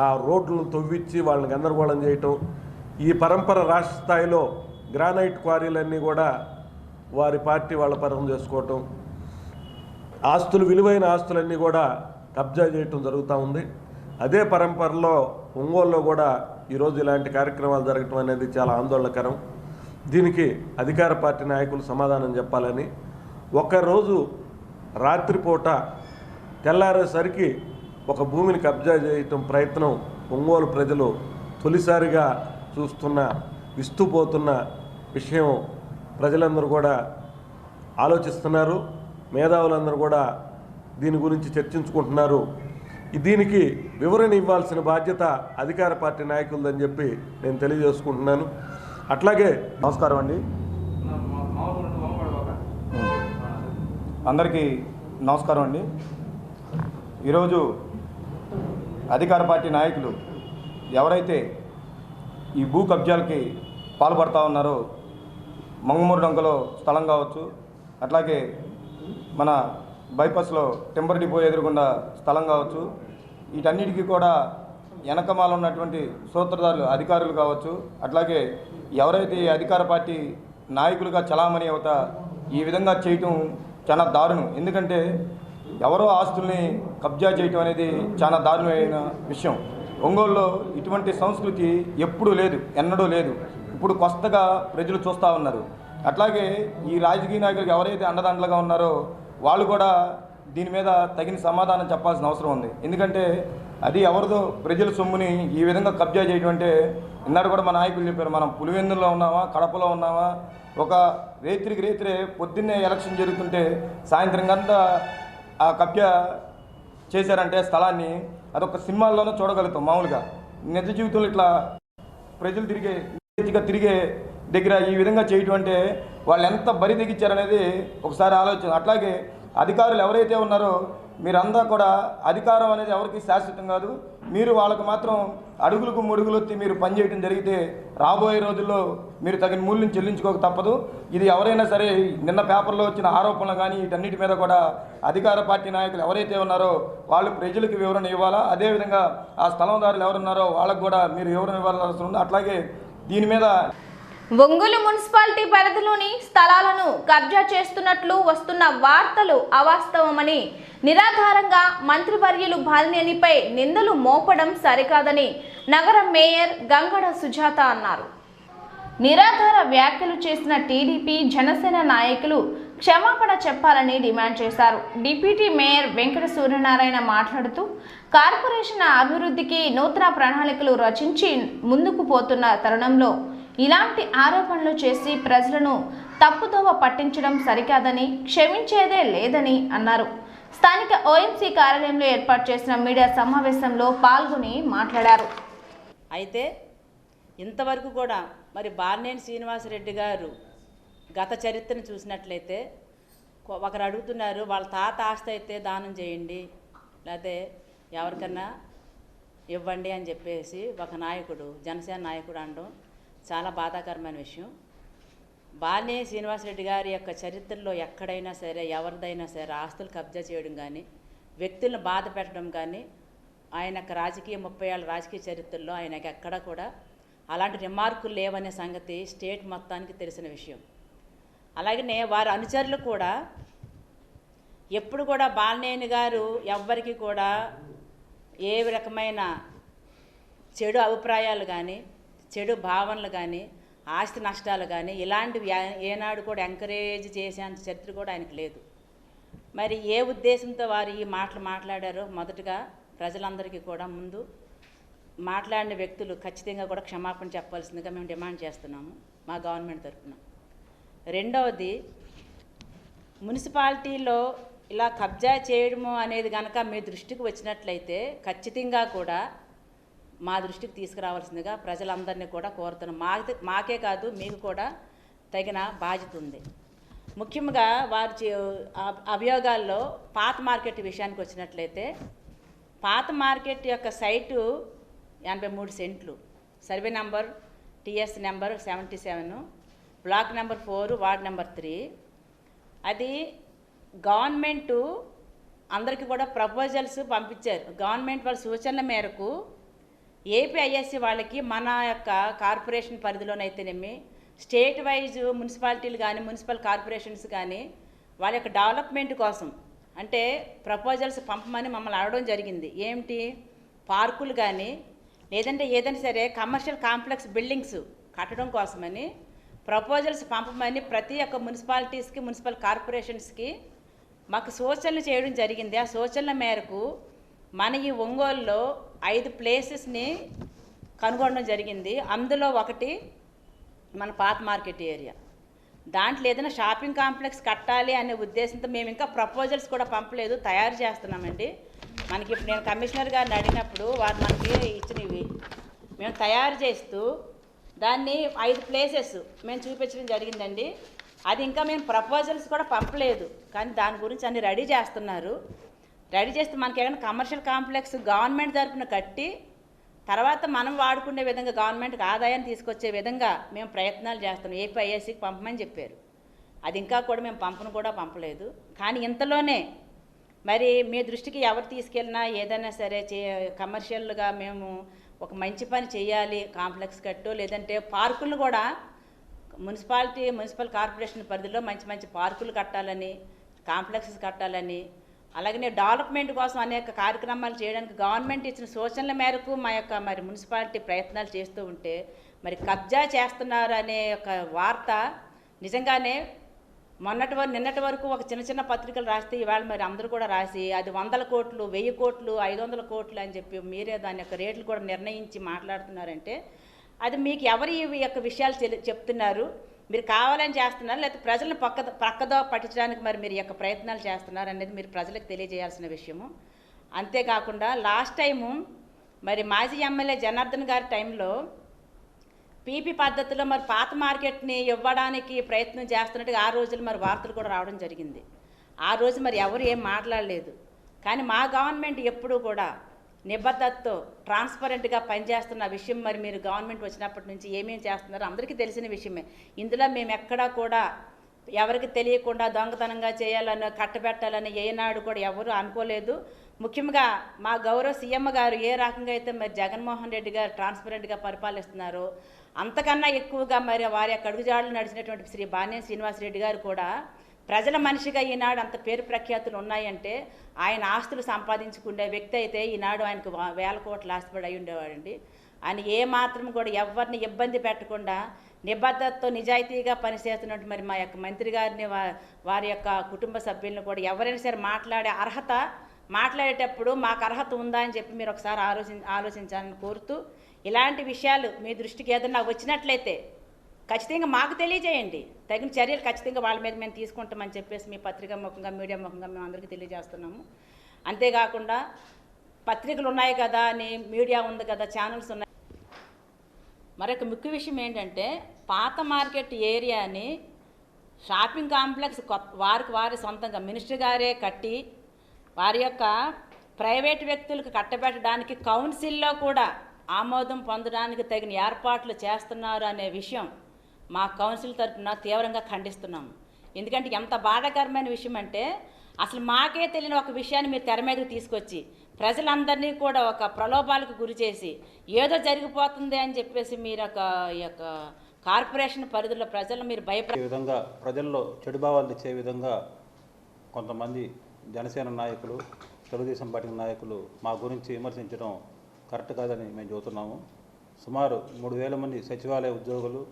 S3: ఆ రోడ్లను తవ్వించి వాళ్ళని గందరగోళం చేయటం, ఈ పరంపర రాష్ట్ర స్థాయిలో గ్రానైట్ క్వారీలన్నీ కూడా వారి పార్టీ వాళ్ళ పరం చేసుకోవటం, ఆస్తులు విలువైన ఆస్తులన్నీ కూడా కబ్జా చేయటం జరుగుతూ ఉంది. అదే పరంపరలో ఒంగోలులో కూడా ఈరోజు ఇలాంటి కార్యక్రమాలు జరగటం అనేది చాలా ఆందోళనకరం. దీనికి అధికార పార్టీ నాయకులు సమాధానం చెప్పాలని, ఒకరోజు రాత్రిపూట తెల్లారేసరికి ఒక భూమిని కబ్జా చేయటం ప్రయత్నం ఒంగోలు ప్రజలు తొలిసారిగా చూస్తున్న విస్తుపోతున్న విషయం ప్రజలందరూ కూడా ఆలోచిస్తున్నారు. మేధావులందరూ కూడా దీని గురించి చర్చించుకుంటున్నారు. దీనికి వివరణ ఇవ్వాల్సిన బాధ్యత అధికార పార్టీ నాయకులదని చెప్పి నేను తెలియజేసుకుంటున్నాను. అట్లాగే
S9: నమస్కారం అండి, అందరికీ నమస్కారం అండి. ఈరోజు అధికార పార్టీ నాయకులు ఎవరైతే ఈ భూ కబ్జాలకి పాల్పడతా ఉన్నారో, మంగమూరు డొంకలో స్థలం కావచ్చు, అట్లాగే మన బైపాస్లో టెంపర్ డిపో ఎదురుగుండా స్థలం కావచ్చు, వీటన్నిటికీ కూడా వెనకమాల ఉన్నటువంటి సూత్రధారులు అధికారులు కావచ్చు, అట్లాగే ఎవరైతే ఈ అధికార పార్టీ నాయకులుగా చలామణి అవుతా ఈ విధంగా చేయటం చాలా దారుణం. ఎందుకంటే ఎవరో ఆస్తుల్ని కబ్జా చేయటం అనేది చాలా దారుణమైన విషయం. ఒంగోలులో ఇటువంటి సంస్కృతి ఎప్పుడూ లేదు, ఎన్నడూ లేదు. ఇప్పుడు కొత్తగా ప్రజలు చూస్తూ ఉన్నారు. అట్లాగే ఈ రాజకీయ నాయకులకు ఎవరైతే అండదండలుగా ఉన్నారో వాళ్ళు కూడా దీని మీద తగిన సమాధానం చెప్పాల్సిన అవసరం ఉంది. ఎందుకంటే అది ఎవరిదో ప్రజల సొమ్ముని ఈ విధంగా కబ్జా చేయడం అంటే, ఇన్నాడు కూడా మా నాయకులు చెప్పారు, మనం పులివెందుల్లో ఉన్నామా, కడపలో ఉన్నామా, ఒక రేత్రే పొద్దున్నే ఎలక్షన్ జరుగుతుంటే సాయంత్రం గంట ఆ కబ్జా చేశారంటే స్థలాన్ని, అదొక సినిమాల్లోనే చూడగలుగుతాం. మామూలుగా నిజ జీవితంలో ఇట్లా ప్రజలు తిరిగే దగ్గర ఈ విధంగా చేయటం అంటే వాళ్ళు ఎంత బరి తెగించారనేది ఒకసారి ఆలోచన. అట్లాగే అధికారులు ఎవరైతే ఉన్నారో మీరంతా కూడా, అధికారం అనేది ఎవరికి శాశ్వతం కాదు. మీరు వాళ్ళకు మాత్రం అడుగులకు ముడుగులొత్తి మీరు పనిచేయడం జరిగితే రాబోయే రోజుల్లో మీరు తగిన మూల్యం చెల్లించుకోక తప్పదు. ఇది ఎవరైనా సరే, నిన్న పేపర్లో వచ్చిన ఆరోపణలు కానీ వీటన్నిటి మీద కూడా అధికార పార్టీ నాయకులు ఎవరైతే ఉన్నారో వాళ్ళు ప్రజలకు వివరణ ఇవ్వాలా. అదేవిధంగా ఆ స్థలందారులు ఎవరున్నారో వాళ్ళకు కూడా మీరు వివరణ ఇవ్వాల్సి ఉంది. అట్లాగే దీని మీద
S1: ఒంగోలు మున్సిపాలిటీ పరిధిలోని స్థలాలను కబ్జా చేస్తున్నట్లు వస్తున్న వార్తలు అవాస్తవమని, నిరాధారంగా మంత్రివర్యులు బాలినేనిపై నిందలు మోపడం సరికాదని నగర మేయర్ గంగడ సుజాత అన్నారు. నిరాధార వ్యాఖ్యలు చేసిన టీడీపీ జనసేన నాయకులు క్షమాపణ చెప్పాలని డిమాండ్ చేశారు. డిప్యూటీ మేయర్ వెంకట సూర్యనారాయణ మాట్లాడుతూ, కార్పొరేషన్ అభివృద్ధికి నూతన ప్రణాళికలు రచించి ముందుకు పోతున్న తరుణంలో ఇలాంటి ఆరోపణలు చేసి ప్రజలను తప్పుదోవ పట్టించడం సరికాదని, క్షమించేదే లేదని అన్నారు. స్థానిక ఓఎంసీ కార్యాలయంలో ఏర్పాటు చేసిన మీడియా సమావేశంలో పాల్గొని మాట్లాడారు.
S10: అయితే ఇంతవరకు కూడా మరి బాలినేని శ్రీనివాసరెడ్డి గారు గత చరిత్రను చూసినట్లయితే, ఒకరు అడుగుతున్నారు వాళ్ళ తాత ఆస్తి అయితే దానం చేయండి, లేకపోతే ఎవరికన్నా ఇవ్వండి అని చెప్పేసి ఒక నాయకుడు, జనసేన నాయకుడు అనడం చాలా బాధాకరమైన విషయం. బాలినేని శ్రీనివాసరెడ్డి గారి యొక్క చరిత్రలో ఎక్కడైనా సరే, ఎవరిదైనా సరే ఆస్తులు కబ్జా చేయడం కానీ, వ్యక్తులను బాధ పెట్టడం కానీ, ఆయన యొక్క 30 ఏళ్ళ రాజకీయ చరిత్రలో ఆయనకి ఎక్కడా కూడా అలాంటి రిమార్కులు లేవనే సంగతి స్టేట్ మొత్తానికి తెలిసిన విషయం. అలాగనే వారి అనుచరులు కూడా ఎప్పుడు కూడా బాలినేని గారు ఎవ్వరికి కూడా ఏ రకమైన చెడు అభిప్రాయాలు కానీ, చెడు భావనలు కానీ, ఆస్తి నష్టాలు కానీ ఇలాంటివి ఏనాడు కూడా ఎంకరేజ్ చేసేంత చరిత్ర కూడా ఆయనకు లేదు. మరి ఏ ఉద్దేశంతో వారు ఈ మాటలు మాట్లాడారో మొదటగా ప్రజలందరికీ కూడా ముందు మాట్లాడిన వ్యక్తులు ఖచ్చితంగా కూడా క్షమాపణ చెప్పాల్సిందిగా మేము డిమాండ్ చేస్తున్నాము మా గవర్నమెంట్ తరఫున. రెండవది, మున్సిపాలిటీలో ఇలా కబ్జా చేయడము అనేది కనుక మీ దృష్టికి వచ్చినట్లయితే ఖచ్చితంగా కూడా మా దృష్టికి తీసుకురావాల్సిందిగా ప్రజలందరినీ కూడా కోరుతున్నాం. మాకే కాదు మీకు కూడా తగిన బాధ్యత ఉంది. ముఖ్యంగా వారి అభియోగాల్లో పాత మార్కెట్ విషయానికి వచ్చినట్లయితే, పాత మార్కెట్ యొక్క సైటు 83 సెంట్లు, survey number TS number 77, block number 4, ward number 3. అది గవర్నమెంటు అందరికీ కూడా ప్రపోజల్స్ పంపించారు. గవర్నమెంట్ వాళ్ళ సూచనల మేరకు ఏపీఐఎస్సి వాళ్ళకి మన యొక్క కార్పొరేషన్ పరిధిలోనైతేనేమి స్టేట్ వైజ్ మున్సిపాలిటీలు కానీ మున్సిపల్ కార్పొరేషన్స్ కానీ వాళ్ళ యొక్క డెవలప్మెంట్ కోసం అంటే ప్రపోజల్స్ పంపమని మమ్మల్ని అడగడం జరిగింది. ఏమిటి, పార్కులు కానీ లేదంటే ఏదైనా సరే కమర్షియల్ కాంప్లెక్స్ బిల్డింగ్స్ కట్టడం కోసమని ప్రపోజల్స్ పంపమని ప్రతి ఒక్క మున్సిపాలిటీస్కి మున్సిపల్ కార్పొరేషన్స్కి మాకు సూచనలు చేయడం జరిగింది. ఆ సూచనల మేరకు మన ఈ ఒంగోలులో 5 ప్లేసెస్ని కనుగొనడం జరిగింది. అందులో ఒకటి మన పాత మార్కెట్ ఏరియా. దాంట్లో ఏదైనా షాపింగ్ కాంప్లెక్స్ కట్టాలి అనే ఉద్దేశంతో మేము ఇంకా ప్రపోజల్స్ కూడా పంపలేదు, తయారు చేస్తున్నామండి. మనకి ఇప్పుడు నేను కమిషనర్ గారిని అడిగినప్పుడు వారు మనకి ఇచ్చినవి మేము తయారు చేస్తూ దాన్ని 5 ప్లేసెస్ మేము చూపించడం జరిగిందండి. అది ఇంకా మేము ప్రపోజల్స్ కూడా పంపలేదు, కానీ దాని గురించి అన్ని రెడీ చేస్తున్నారు. రెడీ చేస్తే మనకి ఏదైనా కమర్షియల్ కాంప్లెక్స్ గవర్నమెంట్ తరఫున కట్టి తర్వాత మనం వాడుకునే విధంగా గవర్నమెంట్కి ఆదాయాన్ని తీసుకొచ్చే విధంగా మేము ప్రయత్నాలు చేస్తున్నాం. ఏపీఐఎస్సికి పంపమని చెప్పారు. అది ఇంకా కూడా మేము పంపలేదు. కానీ ఇంతలోనే మరి మీ దృష్టికి ఎవరు తీసుకెళ్ళినా ఏదైనా సరే కమర్షియల్గా మేము ఒక మంచి పని చేయాలి, కాంప్లెక్స్ కట్టు లేదంటే పార్కులు కూడా మున్సిపల్ కార్పొరేషన్ పరిధిలో మంచి మంచి పార్కులు కట్టాలని, కాంప్లెక్సెస్ కట్టాలని, అలాగనే డెవలప్మెంట్ కోసం అనేక కార్యక్రమాలు చేయడానికి గవర్నమెంట్ ఇచ్చిన సూచనల మేరకు మా యొక్క మరి మున్సిపాలిటీ ప్రయత్నాలు చేస్తూ ఉంటే మరి కబ్జా చేస్తున్నారు అనే ఒక వార్త నిజంగానే నిన్నటి వరకు ఒక చిన్న పత్రికలు రాస్తే ఇవాళ మరి అందరూ కూడా రాసి అది 100 కోట్లు 1000 కోట్లు 500 కోట్లు అని చెప్పి మీరే దాని యొక్క రేట్లు కూడా నిర్ణయించి మాట్లాడుతున్నారంటే అది మీకు ఎవరు ఈ యొక్క విషయాలు చెప్తున్నారు? మీరు కావాలని చేస్తున్నారు లేకపోతే ప్రజలను పక్కదో పట్టించడానికి మరి మీరు యొక్క ప్రయత్నాలు చేస్తున్నారు అనేది మీరు ప్రజలకు తెలియజేయాల్సిన విషయము. అంతేకాకుండా లాస్ట్ టైము మరి మాజీ ఎమ్మెల్యే జనార్దన్ గారి టైంలో పీపీ పద్ధతిలో మరి పాత మార్కెట్ని ఇవ్వడానికి ప్రయత్నం చేస్తున్నట్టుగా ఆ రోజులు మరి వార్తలు కూడా రావడం జరిగింది. ఆ రోజు మరి ఎవరు ఏం మాట్లాడలేదు. కానీ మా గవర్నమెంట్ ఎప్పుడూ కూడా నిబద్ధతతో ట్రాన్స్పరెంట్గా పనిచేస్తున్న విషయం మరి మీరు గవర్నమెంట్ వచ్చినప్పటి నుంచి ఏమేమి చేస్తున్నారో అందరికీ తెలిసిన విషయమే. ఇందులో మేము ఎక్కడా కూడా ఎవరికి తెలియకుండా దొంగతనంగా చేయాలని కట్టబెట్టాలని ఏనాడు కూడా ఎవరు అనుకోలేదు. ముఖ్యంగా మా గౌరవ సీఎం గారు ఏ రకంగా అయితే మరి జగన్మోహన్ రెడ్డి గారు ట్రాన్స్పరెంట్గా పరిపాలిస్తున్నారో అంతకన్నా ఎక్కువగా మరి వారి యొక్క అడుగుజాడలు నడిచినటువంటి శ్రీ బాలినేని శ్రీనివాసరెడ్డి గారు కూడా ప్రజల మనిషిగా ఈనాడు అంత పేరు ప్రఖ్యాతులు ఉన్నాయంటే ఆయన ఆస్తులు సంపాదించుకునే వ్యక్తి అయితే ఈనాడు ఆయనకు 1000 కోట్ల ఆస్తిపడి అయి ఉండేవాడండి. ఆయన ఏమాత్రం కూడా ఎవరిని ఇబ్బంది పెట్టకుండా నిబద్ధతతో నిజాయితీగా పనిచేస్తున్నట్టు మరి మా యొక్క మంత్రి గారిని వారి యొక్క కుటుంబ సభ్యులను కూడా ఎవరైనా సరే మాట్లాడేటప్పుడు మాకు అర్హత ఉందా అని చెప్పి మీరు ఒకసారి ఆలోచించాలని కోరుతూ ఇలాంటి విషయాలు మీ దృష్టికి ఏదైనా వచ్చినట్లయితే ఖచ్చితంగా మాకు తెలియజేయండి. తగిన చర్యలు ఖచ్చితంగా వాళ్ళ మీద మేము తీసుకుంటామని చెప్పేసి మీ పత్రికా ముఖంగా మీడియా ముఖంగా మేము అందరికీ తెలియజేస్తున్నాము. అంతేకాకుండా పత్రికలు ఉన్నాయి కదా అని మీడియా ఉంది కదా ఛానల్స్ ఉన్నాయి. మరొక ముఖ్య విషయం ఏంటంటే పాత మార్కెట్ ఏరియాని షాపింగ్ కాంప్లెక్స్ వారి సొంతంగా మినిస్టర్ గారే కట్టి వారి యొక్క ప్రైవేట్ వ్యక్తులకు కట్టబెట్టడానికి కౌన్సిల్లో కూడా ఆమోదం పొందడానికి తగిన ఏర్పాట్లు చేస్తున్నారు అనే విషయం మా కౌన్సిల్ తరఫున తీవ్రంగా ఖండిస్తున్నాము. ఎందుకంటే ఎంత బాధాకరమైన విషయం అంటే అసలు మాకే తెలియని ఒక విషయాన్ని మీరు తెర మీదకి తీసుకొచ్చి ప్రజలందరినీ కూడా ఒక ప్రలోభాలకు గురి చేసి ఏదో జరిగిపోతుంది అని చెప్పేసి మీరు ఈ యొక్క కార్పొరేషన్ పరిధిలో ప్రజలు మీరు భయపడే
S11: విధంగా ప్రజల్లో చెడుభావాలు తెచ్చే విధంగా కొంతమంది జనసేన నాయకులు తెలుగుదేశం పార్టీ నాయకులు మా గురించి విమర్శించడం కరెక్ట్ కాదని మేము చూస్తున్నాము. సుమారు 3000 మంది సచివాలయ ఉద్యోగులు,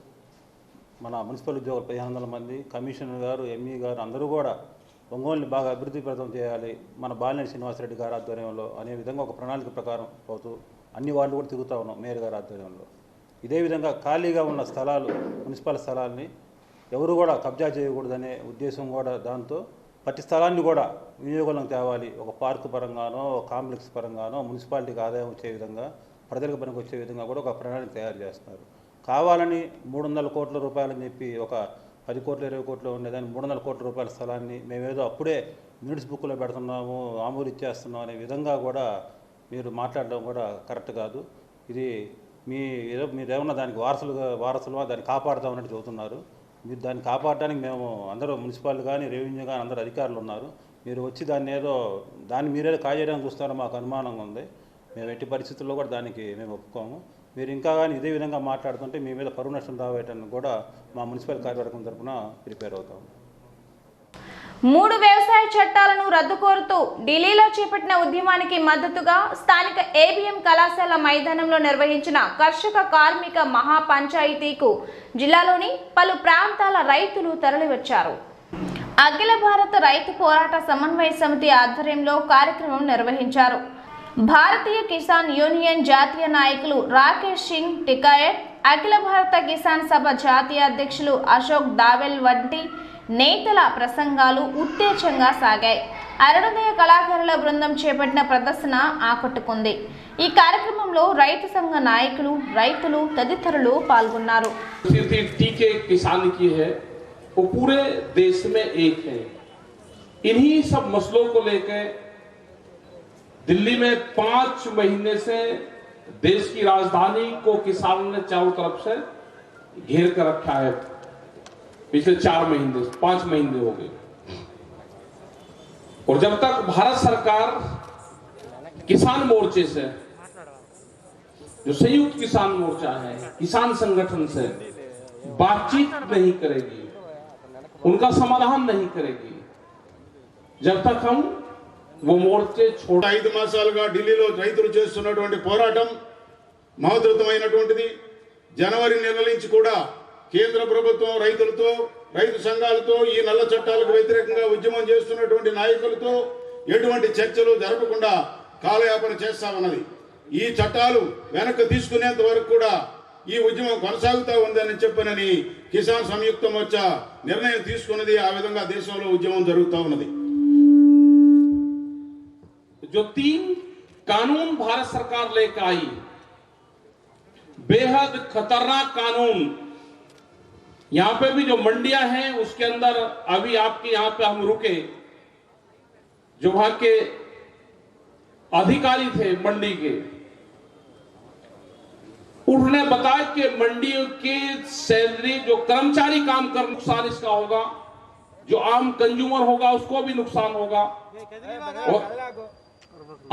S11: మన మున్సిపల్ ఉద్యోగులు 1500 మంది, కమిషనర్ గారు, ఎంఈ గారు అందరూ కూడా ఒంగోలుని బాగా అభివృద్ధి ప్రదం చేయాలి మన బాలినేని శ్రీనివాసరెడ్డి గారి ఆధ్వర్యంలో అనే విధంగా ఒక ప్రణాళిక ప్రకారం పోతూ అన్ని వాళ్ళు కూడా తిరుగుతూ ఉన్నాం మేయర్ గారి ఆధ్వర్యంలో. ఇదే విధంగా ఖాళీగా ఉన్న స్థలాలు మున్సిపల్ స్థలాల్ని ఎవరు కూడా కబ్జా చేయకూడదనే ఉద్దేశం కూడా దాంతో ప్రతి స్థలాన్ని కూడా వినియోగంలోకి తేవాలి. ఒక పార్కు పరంగానో ఒక కాంప్లెక్స్ పరంగానో మున్సిపాలిటీకి ఆదాయం వచ్చే విధంగా ప్రజలకు పనికి వచ్చే విధంగా కూడా ఒక ప్రణాళిక తయారు చేస్తున్నారు. కావాలని 300 కోట్ల రూపాయలని చెప్పి ఒక 10 కోట్లు 20 కోట్లు ఉండేదాన్ని 300 కోట్ల రూపాయల స్థలాన్ని మేమేదో అప్పుడే మినిట్స్ బుక్లో పెడుతున్నాము ఆమూలు ఇచ్చేస్తున్నాం అనే విధంగా కూడా మీరు మాట్లాడడం కూడా కరెక్ట్ కాదు. ఇది మీరేమన్నా దానికి వారసులుగా దాన్ని కాపాడుతామన్నట్టు చెబుతున్నారు. మీరు దాన్ని కాపాడడానికి మేము అందరూ మున్సిపాలిటీ కానీ రెవెన్యూ కానీ అందరూ అధికారులు ఉన్నారు. మీరు వచ్చి దాన్ని మీరే కాజేయడానికి చూస్తారో మాకు అనుమానంగా ఉంది. మేము ఎట్టి పరిస్థితుల్లో కూడా దానికి మేము ఒప్పుకోము. మీరు ఇంకా కానీ ఇదే విధంగా మాట్లాడుతుంటే మీ మీద పరువు నష్టం దావేయటానికి కూడా మా మున్సిపల్ కార్యవర్గం తరఫున ప్రిపేర్ అవుతాము.
S1: 3 వ్యవసాయ చట్టాలను రద్దు కోరుతూ ఢిల్లీలో చేపట్టిన ఉద్యమానికి మద్దతుగా స్థానిక ఏబీఎం కళాశాల మైదానంలో నిర్వహించిన కర్షక కార్మిక మహా పంచాయతీకు జిల్లాలోని పలు ప్రాంతాల రైతులు తరలివచ్చారు. అఖిల భారత రైతు పోరాట సమన్వయ సమితి ఆధ్వర్యంలో కార్యక్రమం నిర్వహించారు. భారతీయ కిసాన్ యూనియన్ జాతీయ నాయకులు రాకేష్ సింగ్ టికాయత్, అఖిల భారత కిసాన్ సభ జాతీయ అధ్యక్షులు అశోక్ దావెల్ వంటి నేతల ప్రసంగాలు ఉత్తేజంగా సాగాయి. అరుణోదయ కళాకారుల బృందం చేపట్టిన ప్రదర్శన ఆకట్టుకుంది. ఈ కార్యక్రమంలో రైతు సంఘ నాయకులు, రైతులు తదితరులు పాల్గొన్నారు.
S12: वो पूरे देश में एक है. इन्हीं सब मसलों को लेकर दिल्ली में 5 महीने से देश की राजधानी को किसानों ने चारों तरफ से घेर कर रखा है. पिछले 5 महीने हो गए. और जब तक भारत सरकार किसान मोर्चे से, जो संयुक्त किसान मोर्चा है, किसान संगठन से बातचीत नहीं करेगी, उनका समाधान नहीं करेगी, जब तक हम वो मोर्चे छोड़
S13: 5 మాసాలుగా ఢిల్లీలో రైతులు చేస్తున్నటువంటి పోరాటం మహోద్ధృతమైనటువంటిది. జనవరి నెల నుంచి కూడా కేంద్ర ప్రభుత్వం రైతులతో, రైతు సంఘాలతో, ఈ నల్ల చట్టాలకు వ్యతిరేకంగా ఉద్యమం చేస్తున్నటువంటి నాయకులతో ఎటువంటి చర్చలు జరపకుండా కాలయాపన చేస్తామన్నది. ఈ చట్టాలు వెనక్కి తీసుకునేంత వరకు కూడా ఈ ఉద్యమం కొనసాగుతూ ఉందని చెప్పనని కిసాన్ సంయుక్త మోర్చా నిర్ణయం తీసుకున్నది. ఆ విధంగా దేశంలో ఉద్యమం జరుగుతూ ఉన్నది.
S12: जो 3 कानून भारत सरकार लेकर आई, बेहद खतरनाक कानून. यहां पे भी जो मंडियां हैं उसके अंदर अभी आपके यहां पे हम रुके, जो वहां के अधिकारी थे मंडी के, उन्होंने बताया कि मंडियों की सैलरी, जो कर्मचारी काम कर, नुकसान इसका होगा, जो आम कंज्यूमर होगा उसको भी नुकसान होगा, और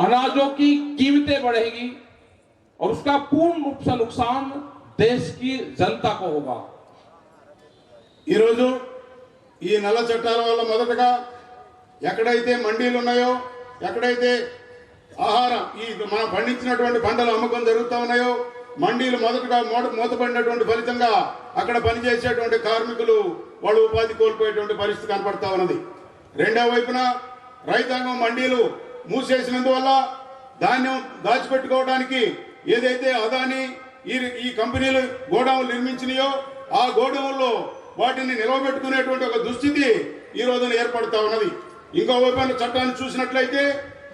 S12: अनाजों की कीमतें बढ़ेगी और उसका पूर्ण रूप से नुकसान देश की जनता को होगा.
S13: ఈ రోజు ఈ నల్ల చట్టాల వల్ల మొదటగా ఎక్కడైతే మండీలు ఉన్నాయో, ఎక్కడైతే ఆహారం ఈ మనం పండించినటువంటి పంటలు అమ్మకం జరుగుతూ ఉన్నాయో, మండీలు మొదటగా మూతపడినటువంటి ఫలితంగా అక్కడ పనిచేసేటువంటి కార్మికులు వాళ్ళు ఉపాధి కోల్పోయేటువంటి పరిస్థితి కనపడతా ఉన్నది. రెండవ వైపున రైతాంగం మండీలు మూసేసినందువల్ల ధాన్యం దాచిపెట్టుకోవడానికి ఏదైతే అదాని ఈ కంపెనీలు గోడౌన్లు నిర్మించినాయో ఆ గోడౌన్లో వాటిని నిలవబెట్టుకునేటువంటి ఒక దుస్థితి ఈ రోజున ఏర్పడుతూ ఉన్నది. ఇంకో వైపున చట్టాన్ని చూసినట్లయితే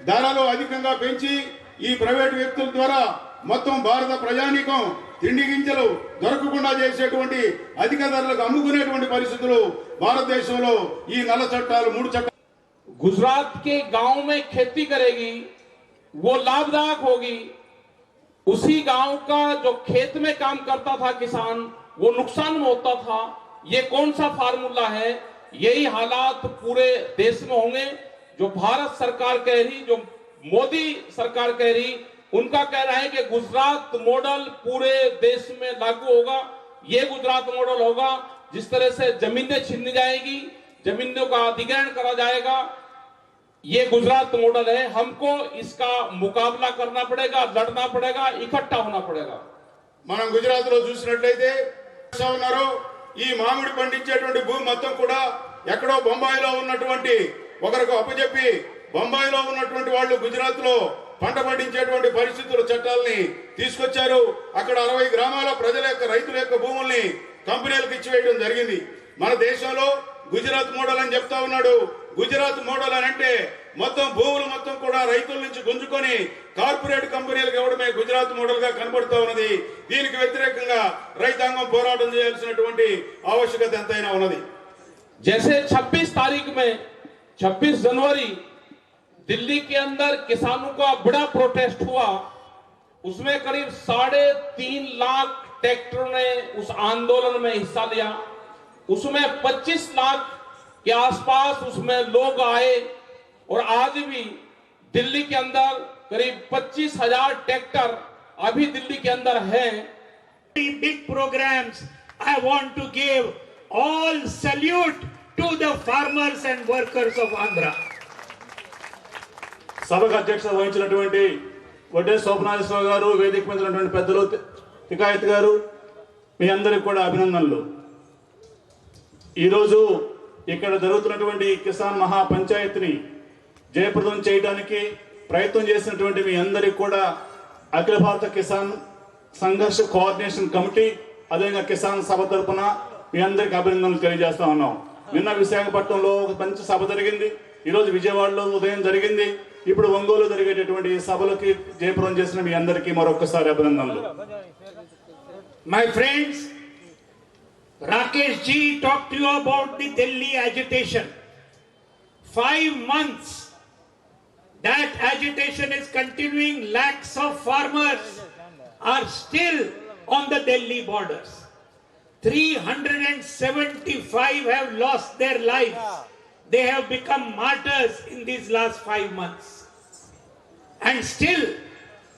S13: ధరలు అధికంగా పెంచి ఈ ప్రైవేటు వ్యక్తుల ద్వారా మొత్తం భారత ప్రజానీకం తిండి గింజలు దొరకకుండా చేసేటువంటి అధిక ధరలకు అమ్ముకునేటువంటి పరిస్థితులు భారతదేశంలో ఈ నల్ల చట్టాలు 3 చట్టాలు.
S12: गुजरात के गांव में खेती करेगी वो लाभदायक होगी, उसी गांव का जो खेत में काम करता था किसान वो नुकसान में होता था. ये कौन सा फार्मूला है? यही हालात पूरे देश में होंगे. जो भारत सरकार कह रही, जो मोदी सरकार कह रही, उनका कहना है कि गुजरात मॉडल पूरे देश में लागू होगा. ये गुजरात मॉडल होगा जिस तरह से जमीनें छीन जाएगी, जमीनों का अधिग्रहण करा जाएगा. ये गुजरात मॉडल है. हमको इसका मुकाबला करना पड़ेगा, लड़ना पड़ेगा, इकट्ठा होना पड़ेगा.
S13: మనం గుజరాత్ లో చూసినట్లయితే ఉన్నారు ఈ మామిడి పండించేటువంటి భూమి మొత్తం కూడా ఎక్కడో బొంబాయిలో ఉన్నటువంటి ఒకరికి అప్పచెప్పి బొంబాయిలో ఉన్నటువంటి వాళ్ళు గుజరాత్ లో పంట పండించేటువంటి పరిస్థితుల చట్టాలని తీసుకొచ్చారు. అక్కడ 60 గ్రామాల ప్రజల యొక్క రైతుల యొక్క భూముల్ని కంపెనీలకు ఇచ్చివేయడం జరిగింది. మన దేశంలో గుజరాత్ మోడల్ అని చెప్తా ఉన్నాడు. గుజరాత్ మోడల్ అని అంటే మొత్తం భూములు మొత్తం కూడా రైతుల నుంచి గుంజుకొని కార్పొరేట్ కంపెనీలకు ఇవ్వడమే గుజరాత్ మోడల్ గా కనబడుతూ ఉన్నది. దీనికి వ్యతిరేకంగా రైతాంగం పోరాటం చేయాల్సినటువంటి आवश्यकता ఎంతైనా ఉన్నది.
S12: जैसे 26 तारीख में 26 जनवरी दिल्ली के अंदर किसानों का बड़ा प्रोटेस्ट हुआ, उसमें करीब 3.5 लाख ट्रैक्टरों ने उस आंदोलन में हिस्सा लिया. उसमें 25 लाख के आसपास उसमें लोग आए और आज भी दिल्ली के अंदर करीब 25,000 ट्रैक्टर अभी दिल्ली के अंदर हैं।
S14: Big programs. I want to give all salute to the farmers and workers of Andhra.
S15: సభకు అధ్యక్షత వహించినటువంటి వడ్డే శోభనాథేశ్వర గారు, వేదిక మీద ఉన్నటువంటి పెద్దలు, తికాయత్ గారు, మీ అందరికి కూడా అభినందనలు. ఈరోజు ఇక్కడ జరుగుతున్నటువంటి కిసాన్ మహా పంచాయతీని జయప్రదం చేయడానికి ప్రయత్నం చేసినటువంటి మీ అందరికి కూడా అఖిల భారత కిసాన్ సంఘర్ష కోఆర్డినేషన్ కమిటీ, అదేవిధంగా కిసాన్ సభ తరఫున మీ అందరికి అభినందనలు తెలియజేస్తా ఉన్నాం. నిన్న విశాఖపట్నంలో ఒక మంచి సభ జరిగింది, ఈరోజు విజయవాడలో ఉదయం జరిగింది, ఇప్పుడు ఒంగోలు జరిగేటటువంటి సభలకి జయప్రదం చేసిన మీ అందరికీ మరొకసారి అభినందనలు.
S14: My friends, Rakesh ji talked to you about the Delhi agitation. 5 months that agitation is continuing. Lakhs of farmers are still on the Delhi borders. 375 have lost their lives. They have become martyrs in these last 5 months. And still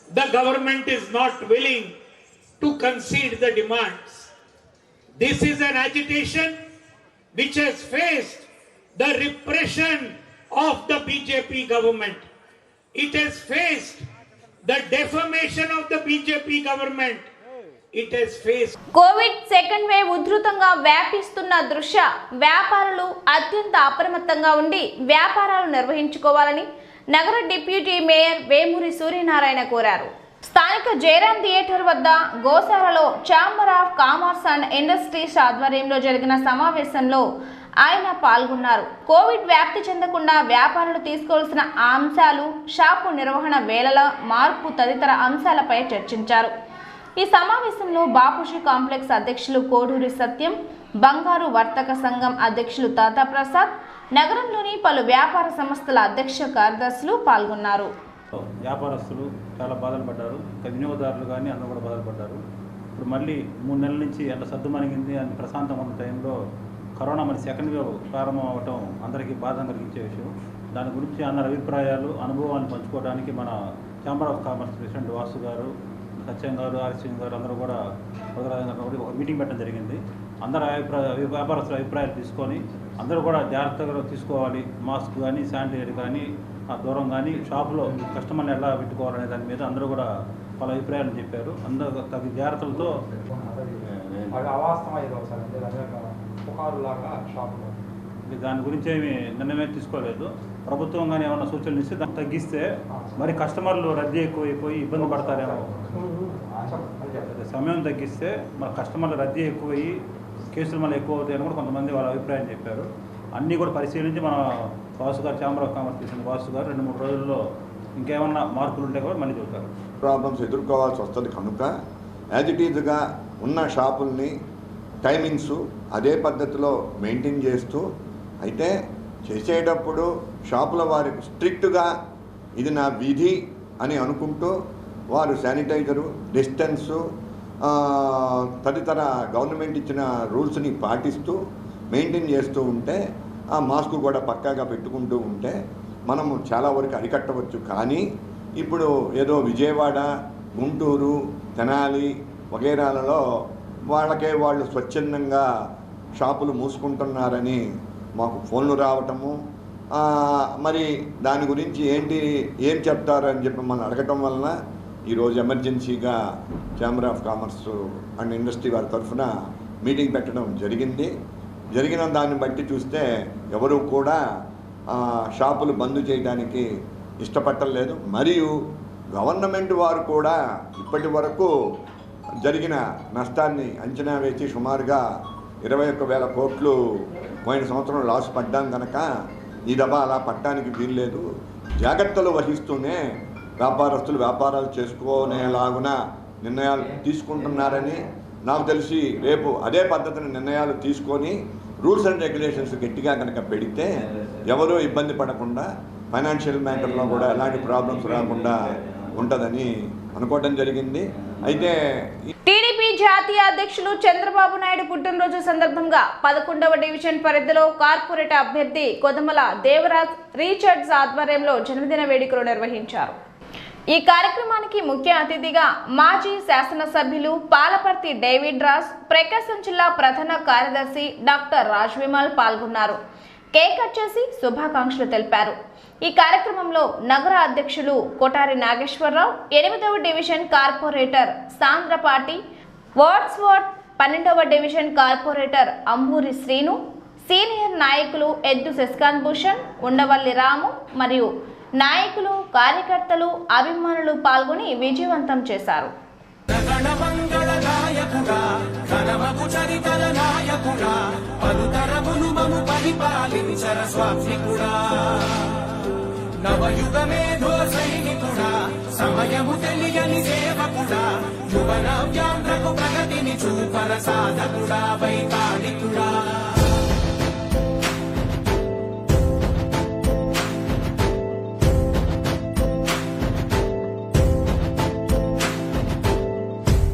S14: the government is not willing to concede the demands. This is an agitation which has faced the repression of the BJP government. It has faced the defamation of the BJP government. It has faced
S1: Covid second wave ఉధృతంగా వ్యాపిస్తున్న దృష్ట్యా వ్యాపారులు అత్యంత అప్రమత్తంగా ఉండి వ్యాపారాలు నిర్వహించుకోవాలని నగర deputy mayor Vemuri Suryanarayana కోరారు. స్థానిక జయరాం థియేటర్ వద్ద గోశాలలో chamber of commerce and industries ఆధ్వర్యంలో జరిగిన సమావేశంలో ఆయన పాల్గొన్నారు. కోవిడ్ వ్యాప్తి చెందకుండా వ్యాపారులు తీసుకోవాల్సిన అంశాలు, షాపు నిర్వహణ వేళల మార్పు తదితర అంశాలపై చర్చించారు. ఈ సమావేశంలో బాపూజీ కాంప్లెక్స్ అధ్యక్షులు కోడూరి సత్యం, బంగారు వర్తక సంఘం అధ్యక్షులు తాతా ప్రసాద్, నగరంలోని పలు వ్యాపార సంస్థల అధ్యక్ష కార్యదర్శులు పాల్గొన్నారు.
S11: వ్యాపారస్తులు చాలా బాధలు పడ్డారు, వినియోగదారులు కానీ అందరూ కూడా బాధలు పడ్డారు. ఇప్పుడు మళ్ళీ 3 నెలల నుంచి ఎంత సర్దుమణిగింది అని ప్రశాంతంగా ఉన్న టైంలో కరోనా మరి సెకండ్ వేవ్ ప్రారంభం అవ్వటం అందరికీ బాధ కలిగించే విషయం. దాని గురించి అందరి అభిప్రాయాలు, అనుభవాన్ని పంచుకోవడానికి మన chamber of commerce president Vasu గారు, సత్యం గారు, ఆర్ఎస్ఎన్ గారు అందరూ కూడా ఒక మీటింగ్ పెట్టడం జరిగింది. అందరూ వ్యాపారస్తుల అభిప్రాయాలు తీసుకొని అందరూ కూడా జాగ్రత్తగా తీసుకోవాలి. మాస్క్ కానీ, శానిటైజర్ కానీ, ఆ దూరం కానీ, షాపులో కస్టమర్ని ఎలా పెట్టుకోవాలనే దాని మీద అందరూ కూడా వాళ్ళ అభిప్రాయాలు చెప్పారు. అందరూ తగిన జాగ్రత్తలతో దాని గురించి ఏమి నిర్ణయం తీసుకోలేదు. ప్రభుత్వం కానీ ఏమన్నా సూచనలు ఇస్తే దాన్ని తగ్గిస్తే మరి కస్టమర్లు రద్దీ ఎక్కువైపోయి ఇబ్బంది పడతారేమో. సమయం తగ్గిస్తే మన కస్టమర్లు రద్దీ ఎక్కువయ్యి కేసులు మళ్ళీ ఎక్కువ అవుతాయని కూడా కొంతమంది వాళ్ళ అభిప్రాయం చెప్పారు. అన్నీ కూడా పరిశీలించి మన వాసు గారు, ఛాంబర్ ఆఫ్ కామర్స్ చేసిన వాసు గారు 2-3 రోజుల్లో ఇంకేమన్నా మార్పులు ఉంటే కూడా మళ్ళీ చెబుతారు.
S16: ప్రాబ్లమ్స్ ఎదుర్కోవాల్సి వస్తుంది కనుక యాజ్ ఇట్ ఈజ్గా ఉన్న షాపుల్ని టైమింగ్స్ అదే పద్ధతిలో మెయింటైన్ చేస్తూ, అయితే చేసేటప్పుడు షాపుల వారికి స్ట్రిక్ట్గా ఇది నా విధి అని అనుకుంటూ వారు శానిటైజరు, డిస్టెన్సు, తదితర గవర్నమెంట్ ఇచ్చిన రూల్స్ని పాటిస్తూ మెయింటైన్ చేస్తూ ఉంటే, ఆ మాస్క్ కూడా పక్కాగా పెట్టుకుంటూ ఉంటే మనము చాలా వరకు అరికట్టవచ్చు. కానీ ఇప్పుడు ఏదో విజయవాడ, గుంటూరు, తెనాలి వగైరాలలో వాళ్ళకే వాళ్ళు స్వచ్ఛందంగా షాపులు మూసుకుంటున్నారని మాకు ఫోన్లు రావటము, మరి దాని గురించి ఏం చెప్తారని చెప్పి మనం అడగటం వలన ఈరోజు ఎమర్జెన్సీగా chamber of commerce and industry వారి తరఫున మీటింగ్ పెట్టడం జరిగింది. జరిగిన దాన్ని బట్టి చూస్తే ఎవరు కూడా షాపులు బంద్ చేయడానికి ఇష్టపడలేదు. మరియు గవర్నమెంట్ వారు కూడా ఇప్పటి వరకు జరిగిన నష్టాన్ని అంచనా వేసి సుమారుగా 21,000 కోట్లు పోయిన సంవత్సరం లాస్ పడ్డాం కనుక ఈ దఫా అలా పట్టడానికి వీల్లేదు, జాగ్రత్తలు వహిస్తూనే వ్యాపారస్తులు వ్యాపారాలు చేసుకునేలాగున నిర్ణయాలు తీసుకుంటున్నారని నాకు తెలిసి రేపు అదే పద్ధతిని నిర్ణయాలు తీసుకొని రూల్స్ అండ్ రెగ్యులేషన్స్ గట్టిగా కనుక పెడితే ఎవరూ ఇబ్బంది పడకుండా ఫైనాన్షియల్ మ్యాటర్లో కూడా ఎలాంటి ప్రాబ్లమ్స్ రాకుండా ఉంటుందని అనుకోవడం జరిగింది. అయితే
S1: టీడీపీ జాతీయ అధ్యక్షులు చంద్రబాబు నాయుడు పుట్టినరోజు సందర్భంగా 11వ డివిజన్ పరిధిలో కార్పొరేట్ అభ్యర్థి కొదమల దేవరాజ్ రీచర్డ్స్ ఆధ్వర్యంలో జన్మదిన వేడుకలు నిర్వహించారు. ఈ కార్యక్రమానికి ముఖ్య అతిథిగా మాజీ శాసనసభ్యులు పాలపర్తి డేవిడ్ రాజ్, ప్రకాశం జిల్లా ప్రధాన కార్యదర్శి డాక్టర్ రాజ్ విమల్ పాల్గొన్నారు. కేక్ కట్ చేసి శుభాకాంక్షలు తెలిపారు. ఈ కార్యక్రమంలో నగర అధ్యక్షులు కొటారి నాగేశ్వరరావు, 8వ డివిజన్ కార్పొరేటర్ సాంద్రపాటి, వాట్స్వర్త్ 12వ division corporator Amburi Srinu, senior నాయకులు ఎద్దు శశికాంత్ భూషణ్, ఉండవల్లి రాము మరియు నాయకులు, కార్యకర్తలు, అభిమానులు పాల్గొని విజయవంతం చేశారు.
S2: నవయుగమేధో సైనికుడా, సమయము తెలియని సేవకుడా, యువనవ్యాంధ్రకు ప్రగతిని చూపర సాధకుడా, వైతాళికుడా.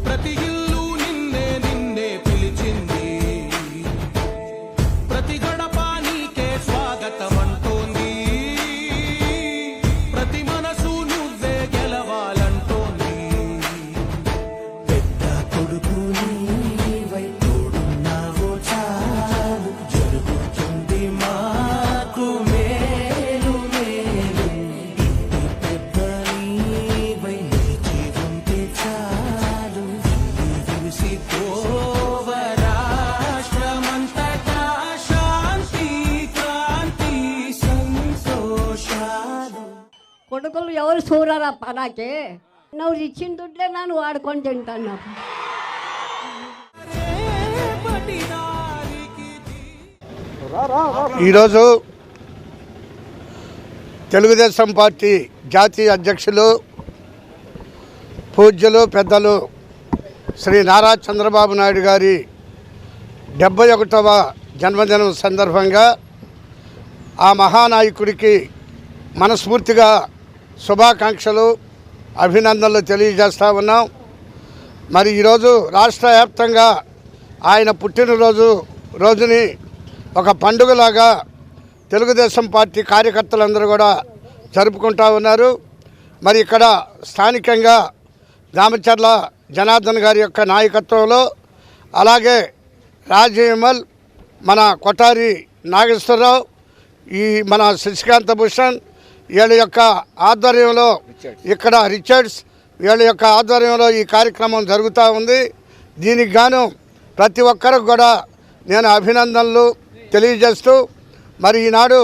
S2: ప్రతి ఇల్లు నిన్నే నిన్నే పిలిచింది, ప్రతి గడప నీకే స్వాగతం అంటోంది, ప్రతి మనసు నువ్వే గెలవాలంటోంది. పెద్ద కొడుకు నీవై తోడున్నావో చాలు, జరుగుతుంది మాకు మేలు మేలు. ఇంటి పెద్ద నీవై నిలిచి ఉంటే చాలు, విరిసిపోవ రాష్ట్రమంతటా శాంతి క్రాంతి సంతోషాలు.
S17: కొడుకులు ఎవరు చూడరాప్ప నాకే, నువ్వు ఇచ్చిన దుడ్లే నన్ను వాడుకొని తింటాను.
S18: ఈరోజు తెలుగుదేశం పార్టీ జాతీయ అధ్యక్షులు పూజ్యులు పెద్దలు శ్రీ నారా చంద్రబాబు నాయుడు గారి 71వ జన్మదినం సందర్భంగా ఆ మహానాయకుడికి మనస్ఫూర్తిగా శుభాకాంక్షలు, అభినందనలు తెలియజేస్తూ ఉన్నాం. మరి ఈరోజు రాష్ట్ర వ్యాప్తంగా ఆయన రోజుని ఒక పండుగలాగా తెలుగుదేశం పార్టీ కార్యకర్తలందరూ కూడా జరుపుకుంటూ ఉన్నారు. మరి ఇక్కడ స్థానికంగా దామచర్ల జనార్దన్ గారి యొక్క నాయకత్వంలో, అలాగే రాజవిమల్, మన కొటారి నాగేశ్వరరావు, ఈ మన శశికాంత్ భూషణ్ వీళ్ళ యొక్క ఆధ్వర్యంలో, ఇక్కడ రిచర్డ్స్ వీళ్ళ యొక్క ఆధ్వర్యంలో ఈ కార్యక్రమం జరుగుతూ ఉంది. దీనికి గాను ప్రతి ఒక్కరికి కూడా నేను అభినందనలు తెలియజేస్తూ, మరి ఈనాడు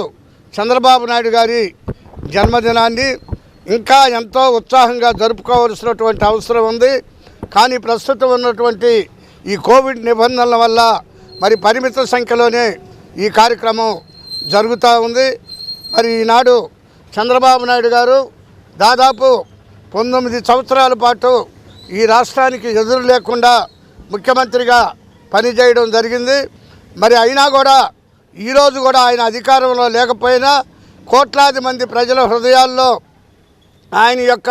S18: చంద్రబాబు నాయుడు గారి జన్మదినాన్ని ఇంకా ఎంతో ఉత్సాహంగా జరుపుకోవాల్సినటువంటి అవసరం ఉంది. కానీ ప్రస్తుతం ఉన్నటువంటి ఈ కోవిడ్ నిబంధనల వల్ల మరి పరిమిత సంఖ్యలోనే ఈ కార్యక్రమం జరుగుతూ ఉంది. మరి ఈనాడు చంద్రబాబు నాయుడు గారు దాదాపు 19 సంవత్సరాల పాటు ఈ రాష్ట్రానికి ఎదురు లేకుండా ముఖ్యమంత్రిగా పనిచేయడం జరిగింది. మరి అయినా కూడా ఈరోజు కూడా ఆయన అధికారంలో లేకపోయినా కోట్లాది మంది ప్రజల హృదయాల్లో ఆయన యొక్క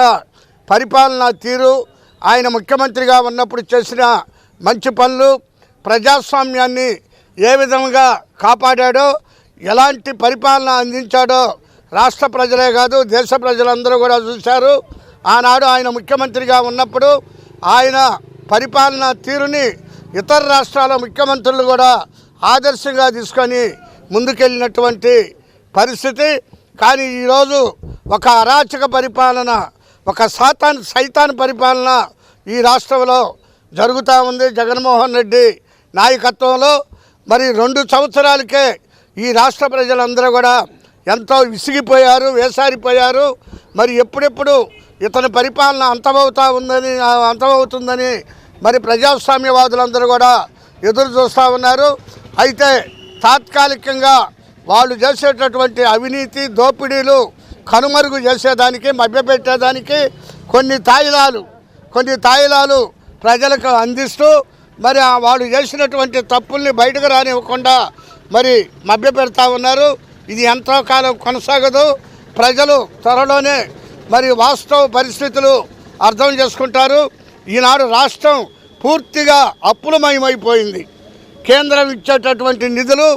S18: పరిపాలనా తీరు, ఆయన ముఖ్యమంత్రిగా ఉన్నప్పుడు చేసిన మంచి పనులు, ప్రజాస్వామ్యాన్ని ఏ విధంగా కాపాడాడో, ఎలాంటి పరిపాలన అందించాడో రాష్ట్ర ప్రజలే కాదు దేశ ప్రజలందరూ కూడా చూశారు. ఆనాడు ఆయన ముఖ్యమంత్రిగా ఉన్నప్పుడు ఆయన పరిపాలనా తీరుని ఇతర రాష్ట్రాల ముఖ్యమంత్రులు కూడా ఆదర్శంగా తీసుకొని ముందుకెళ్ళినటువంటి పరిస్థితి. కానీ ఈరోజు ఒక అరాచక పరిపాలన, ఒక సైతాన్ పరిపాలన ఈ రాష్ట్రంలో జరుగుతూ ఉంది జగన్మోహన్ రెడ్డి నాయకత్వంలో. మరి 2 సంవత్సరాలకే ఈ రాష్ట్ర ప్రజలందరూ కూడా ఎంతో విసిగిపోయారు, వేసారిపోయారు. మరి ఎప్పుడెప్పుడు ఇతని పరిపాలన అంతమవుతుందని మరి ప్రజాస్వామ్యవాదులందరూ కూడా ఎదురు చూస్తూ ఉన్నారు. అయితే తాత్కాలికంగా వాళ్ళు చేసేటటువంటి అవినీతి, దోపిడీలు కనుమరుగు చేసేదానికి, మభ్యపెట్టేదానికి కొన్ని తాయిలాలు ప్రజలకు అందిస్తూ మరి వాళ్ళు చేసినటువంటి తప్పుల్ని బయటకు రానివ్వకుండా మరి మభ్యపెడతా ఉన్నారు. ఇది ఎంతో కాలం కొనసాగదు. ప్రజలు త్వరలోనే మరి వాస్తవ పరిస్థితులు అర్థం చేసుకుంటారు. ఈనాడు రాష్ట్రం పూర్తిగా అప్పులమయమైపోయింది. కేంద్రం ఇచ్చేటటువంటి నిధులు,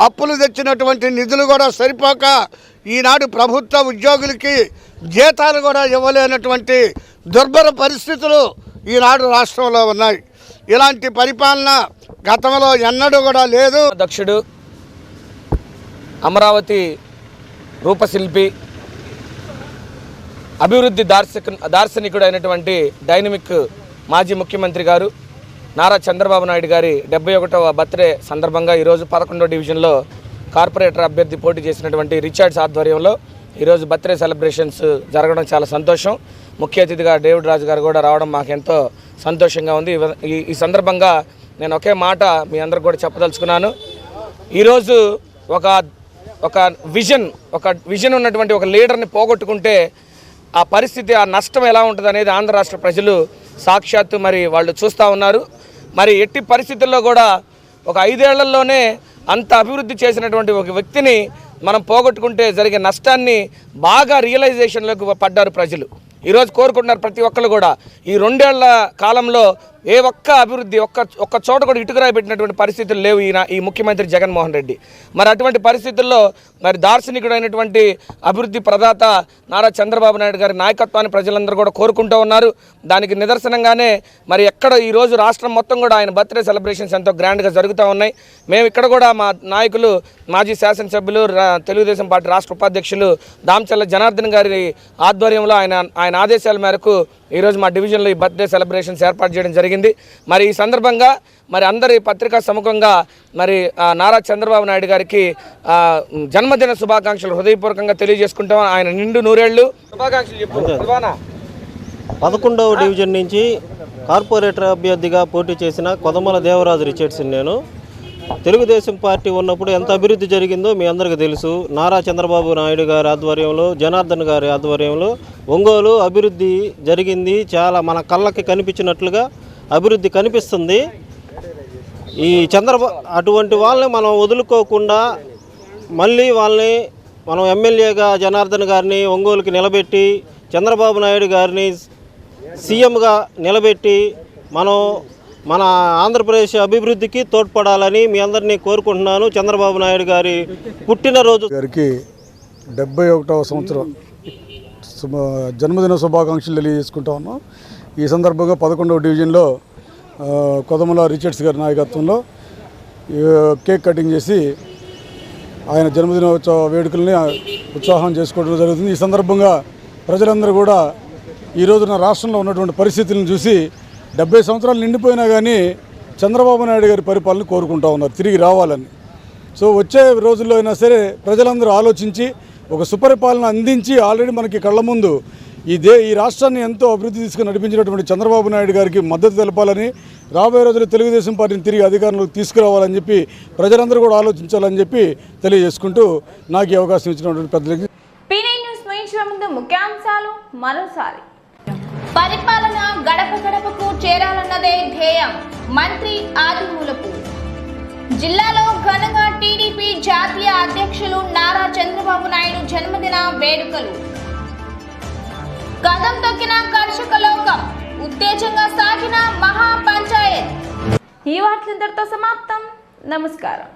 S18: అప్పులు తెచ్చినటువంటి నిధులు కూడా సరిపోక ఈనాడు ప్రభుత్వ ఉద్యోగులకి జీతాలు కూడా ఇవ్వలేనటువంటి దుర్భర పరిస్థితులు ఈనాడు రాష్ట్రంలో ఉన్నాయి. ఇలాంటి పరిపాలన గతంలో ఎన్నడూ కూడా లేదు.
S19: అధ్యక్షుడు, అమరావతి రూపశిల్పి, అభివృద్ధి దార్శనికుడు అయినటువంటి డైనమిక్ మాజీ ముఖ్యమంత్రి గారు నారా చంద్రబాబు నాయుడు గారి 71వ బర్త్డే సందర్భంగా ఈరోజు 11వ డివిజన్లో కార్పొరేటర్ అభ్యర్థి పోటీ చేసినటువంటి రిచర్డ్స్ ఆధ్వర్యంలో ఈరోజు బర్త్డే సెలబ్రేషన్స్ జరగడం చాలా సంతోషం. ముఖ్య అతిథిగా డేవిడ్ రాజు గారు కూడా రావడం మాకు ఎంతో సంతోషంగా ఉంది. ఈ సందర్భంగా నేను ఒకే మాట మీ అందరికి కూడా చెప్పదలుచుకున్నాను. ఈరోజు ఒక విజన్ ఉన్నటువంటి ఒక లీడర్ని పోగొట్టుకుంటే ఆ పరిస్థితి, ఆ నష్టం ఎలా ఉంటుంది అనేది ఆంధ్ర రాష్ట్ర ప్రజలు సాక్షాత్తు మరి వాళ్ళు చూస్తూ ఉన్నారు. మరి ఎట్టి పరిస్థితుల్లో కూడా ఒక 5 ఏళ్లలోనే అంత అభివృద్ధి చేసినటువంటి ఒక వ్యక్తిని మనం పోగొట్టుకుంటే జరిగే నష్టాన్ని బాగా రియలైజేషన్లోకి పడ్డారు ప్రజలు. ఈరోజు కోరుకుంటున్నారు ప్రతి ఒక్కరు కూడా. ఈ 2 ఏళ్ల కాలంలో ఏ ఒక్క అభివృద్ధి ఒక్క చోట కూడా ఇటుకరాయి పెట్టినటువంటి పరిస్థితులు లేవు ఈ ముఖ్యమంత్రి జగన్మోహన్ రెడ్డి. మరి అటువంటి పరిస్థితుల్లో మరి దార్శనికుడైనటువంటి అభివృద్ధి ప్రదాత నారా చంద్రబాబు నాయుడు గారి నాయకత్వాన్ని ప్రజలందరూ కూడా కోరుకుంటూ ఉన్నారు. దానికి నిదర్శనంగానే మరి ఎక్కడ ఈరోజు రాష్ట్రం మొత్తం కూడా ఆయన బర్త్డే సెలబ్రేషన్స్ ఎంతో గ్రాండ్గా జరుగుతూ ఉన్నాయి. మేము ఇక్కడ కూడా మా నాయకులు, మాజీ శాసనసభ్యులు, తెలుగుదేశం పార్టీ రాష్ట్ర ఉపాధ్యక్షులు దామచల్ల జనార్దన్ గారి ఆధ్వర్యంలో ఆయన ఆదేశాల మేరకు ఈరోజు మా డివిజన్లో ఈ బర్త్డే సెలబ్రేషన్స్ ఏర్పాటు చేయడం జరిగింది. మరి ఈ సందర్భంగా మరి అందరి పత్రికా సముఖంగా మరి నారా చంద్రబాబు నాయుడు గారికి జన్మదిన శుభాకాంక్షలు హృదయపూర్వకంగా తెలియజేసుకుంటాం. ఆయన నిండు 100 ఏళ్ళు శుభాకాంక్షలు చెప్పు.
S20: 11వ డివిజన్ నుంచి కార్పొరేటర్ అభ్యర్థిగా పోటీ చేసిన కొదమల దేవరాజు రిచర్డ్స్. నేను తెలుగుదేశం పార్టీ ఉన్నప్పుడు ఎంత అభివృద్ధి జరిగిందో మీ అందరికీ తెలుసు. నారా చంద్రబాబు నాయుడు గారి ఆధ్వర్యంలో, జనార్దన్ గారి ఆధ్వర్యంలో ఒంగోలు అభివృద్ధి జరిగింది. చాలా మన కళ్ళకి కనిపించినట్లుగా అభివృద్ధి కనిపిస్తుంది. ఈ అటువంటి వాళ్ళని మనం వదులుకోకుండా మళ్ళీ వాళ్ళని మనం ఎమ్మెల్యేగా జనార్దన్ గారిని ఒంగోలుకి నిలబెట్టి, చంద్రబాబు నాయుడు గారిని సీఎంగా నిలబెట్టి మన ఆంధ్రప్రదేశ్ అభివృద్ధికి తోడ్పడాలని మీ అందరినీ కోరుకుంటున్నాను. చంద్రబాబు నాయుడు గారి పుట్టినరోజు
S21: గారికి 71వ సంవత్సరం జన్మదిన శుభాకాంక్షలు తెలియజేసుకుంటా ఉన్నాం. ఈ సందర్భంగా 11వ డివిజన్లో కొదమల రిచర్డ్స్ గారి నాయకత్వంలో కేక్ కటింగ్ చేసి ఆయన జన్మదినోత్సవ వేడుకల్ని ఉత్సాహం చేసుకోవడం జరుగుతుంది. ఈ సందర్భంగా ప్రజలందరూ కూడా ఈ రోజున రాష్ట్రంలో ఉన్నటువంటి పరిస్థితులను చూసి 70 సంవత్సరాలు నిండిపోయినా కానీ చంద్రబాబు నాయుడు గారి పరిపాలన కోరుకుంటా ఉన్నారు, తిరిగి రావాలని. సో వచ్చే రోజుల్లో అయినా సరే ప్రజలందరూ ఆలోచించి ఒక సుపరిపాలన అందించి ఆల్రెడీ మనకి కళ్ళ ముందు ఈ రాష్ట్రాన్ని ఎంతో అభివృద్ధి తీసుకుని నడిపించినటువంటి చంద్రబాబు నాయుడు గారికి మద్దతు తెలపాలని, రాబోయే రోజుల్లో తెలుగుదేశం పార్టీని తిరిగి అధికారంలోకి తీసుకురావాలని చెప్పి ప్రజలందరూ కూడా ఆలోచించాలని చెప్పి తెలియజేసుకుంటూ నాకు ఈ అవకాశం ఇచ్చినటువంటి పెద్దలకి.
S1: పీనై న్యూస్ ముగించే ముందు ముఖ్యాంశాలు మరోసారి. పరిపాలన గడప గడపకు చేరాలన్నదే ధ్యేయం, మంత్రి ఆదిమూలపు. జిల్లాలో ఘనంగా టీడీపీ జాతీయ అధ్యక్షులు నారా చంద్రబాబు నాయుడు జన్మదిన వేడుకలు. కదం తొక్కిన కర్షక లోకం, ఉత్తేజంగా సాగిన మహా పంచాయత్. ఈ వార్తలు ఇంతటితో సమాప్తం. నమస్కారం.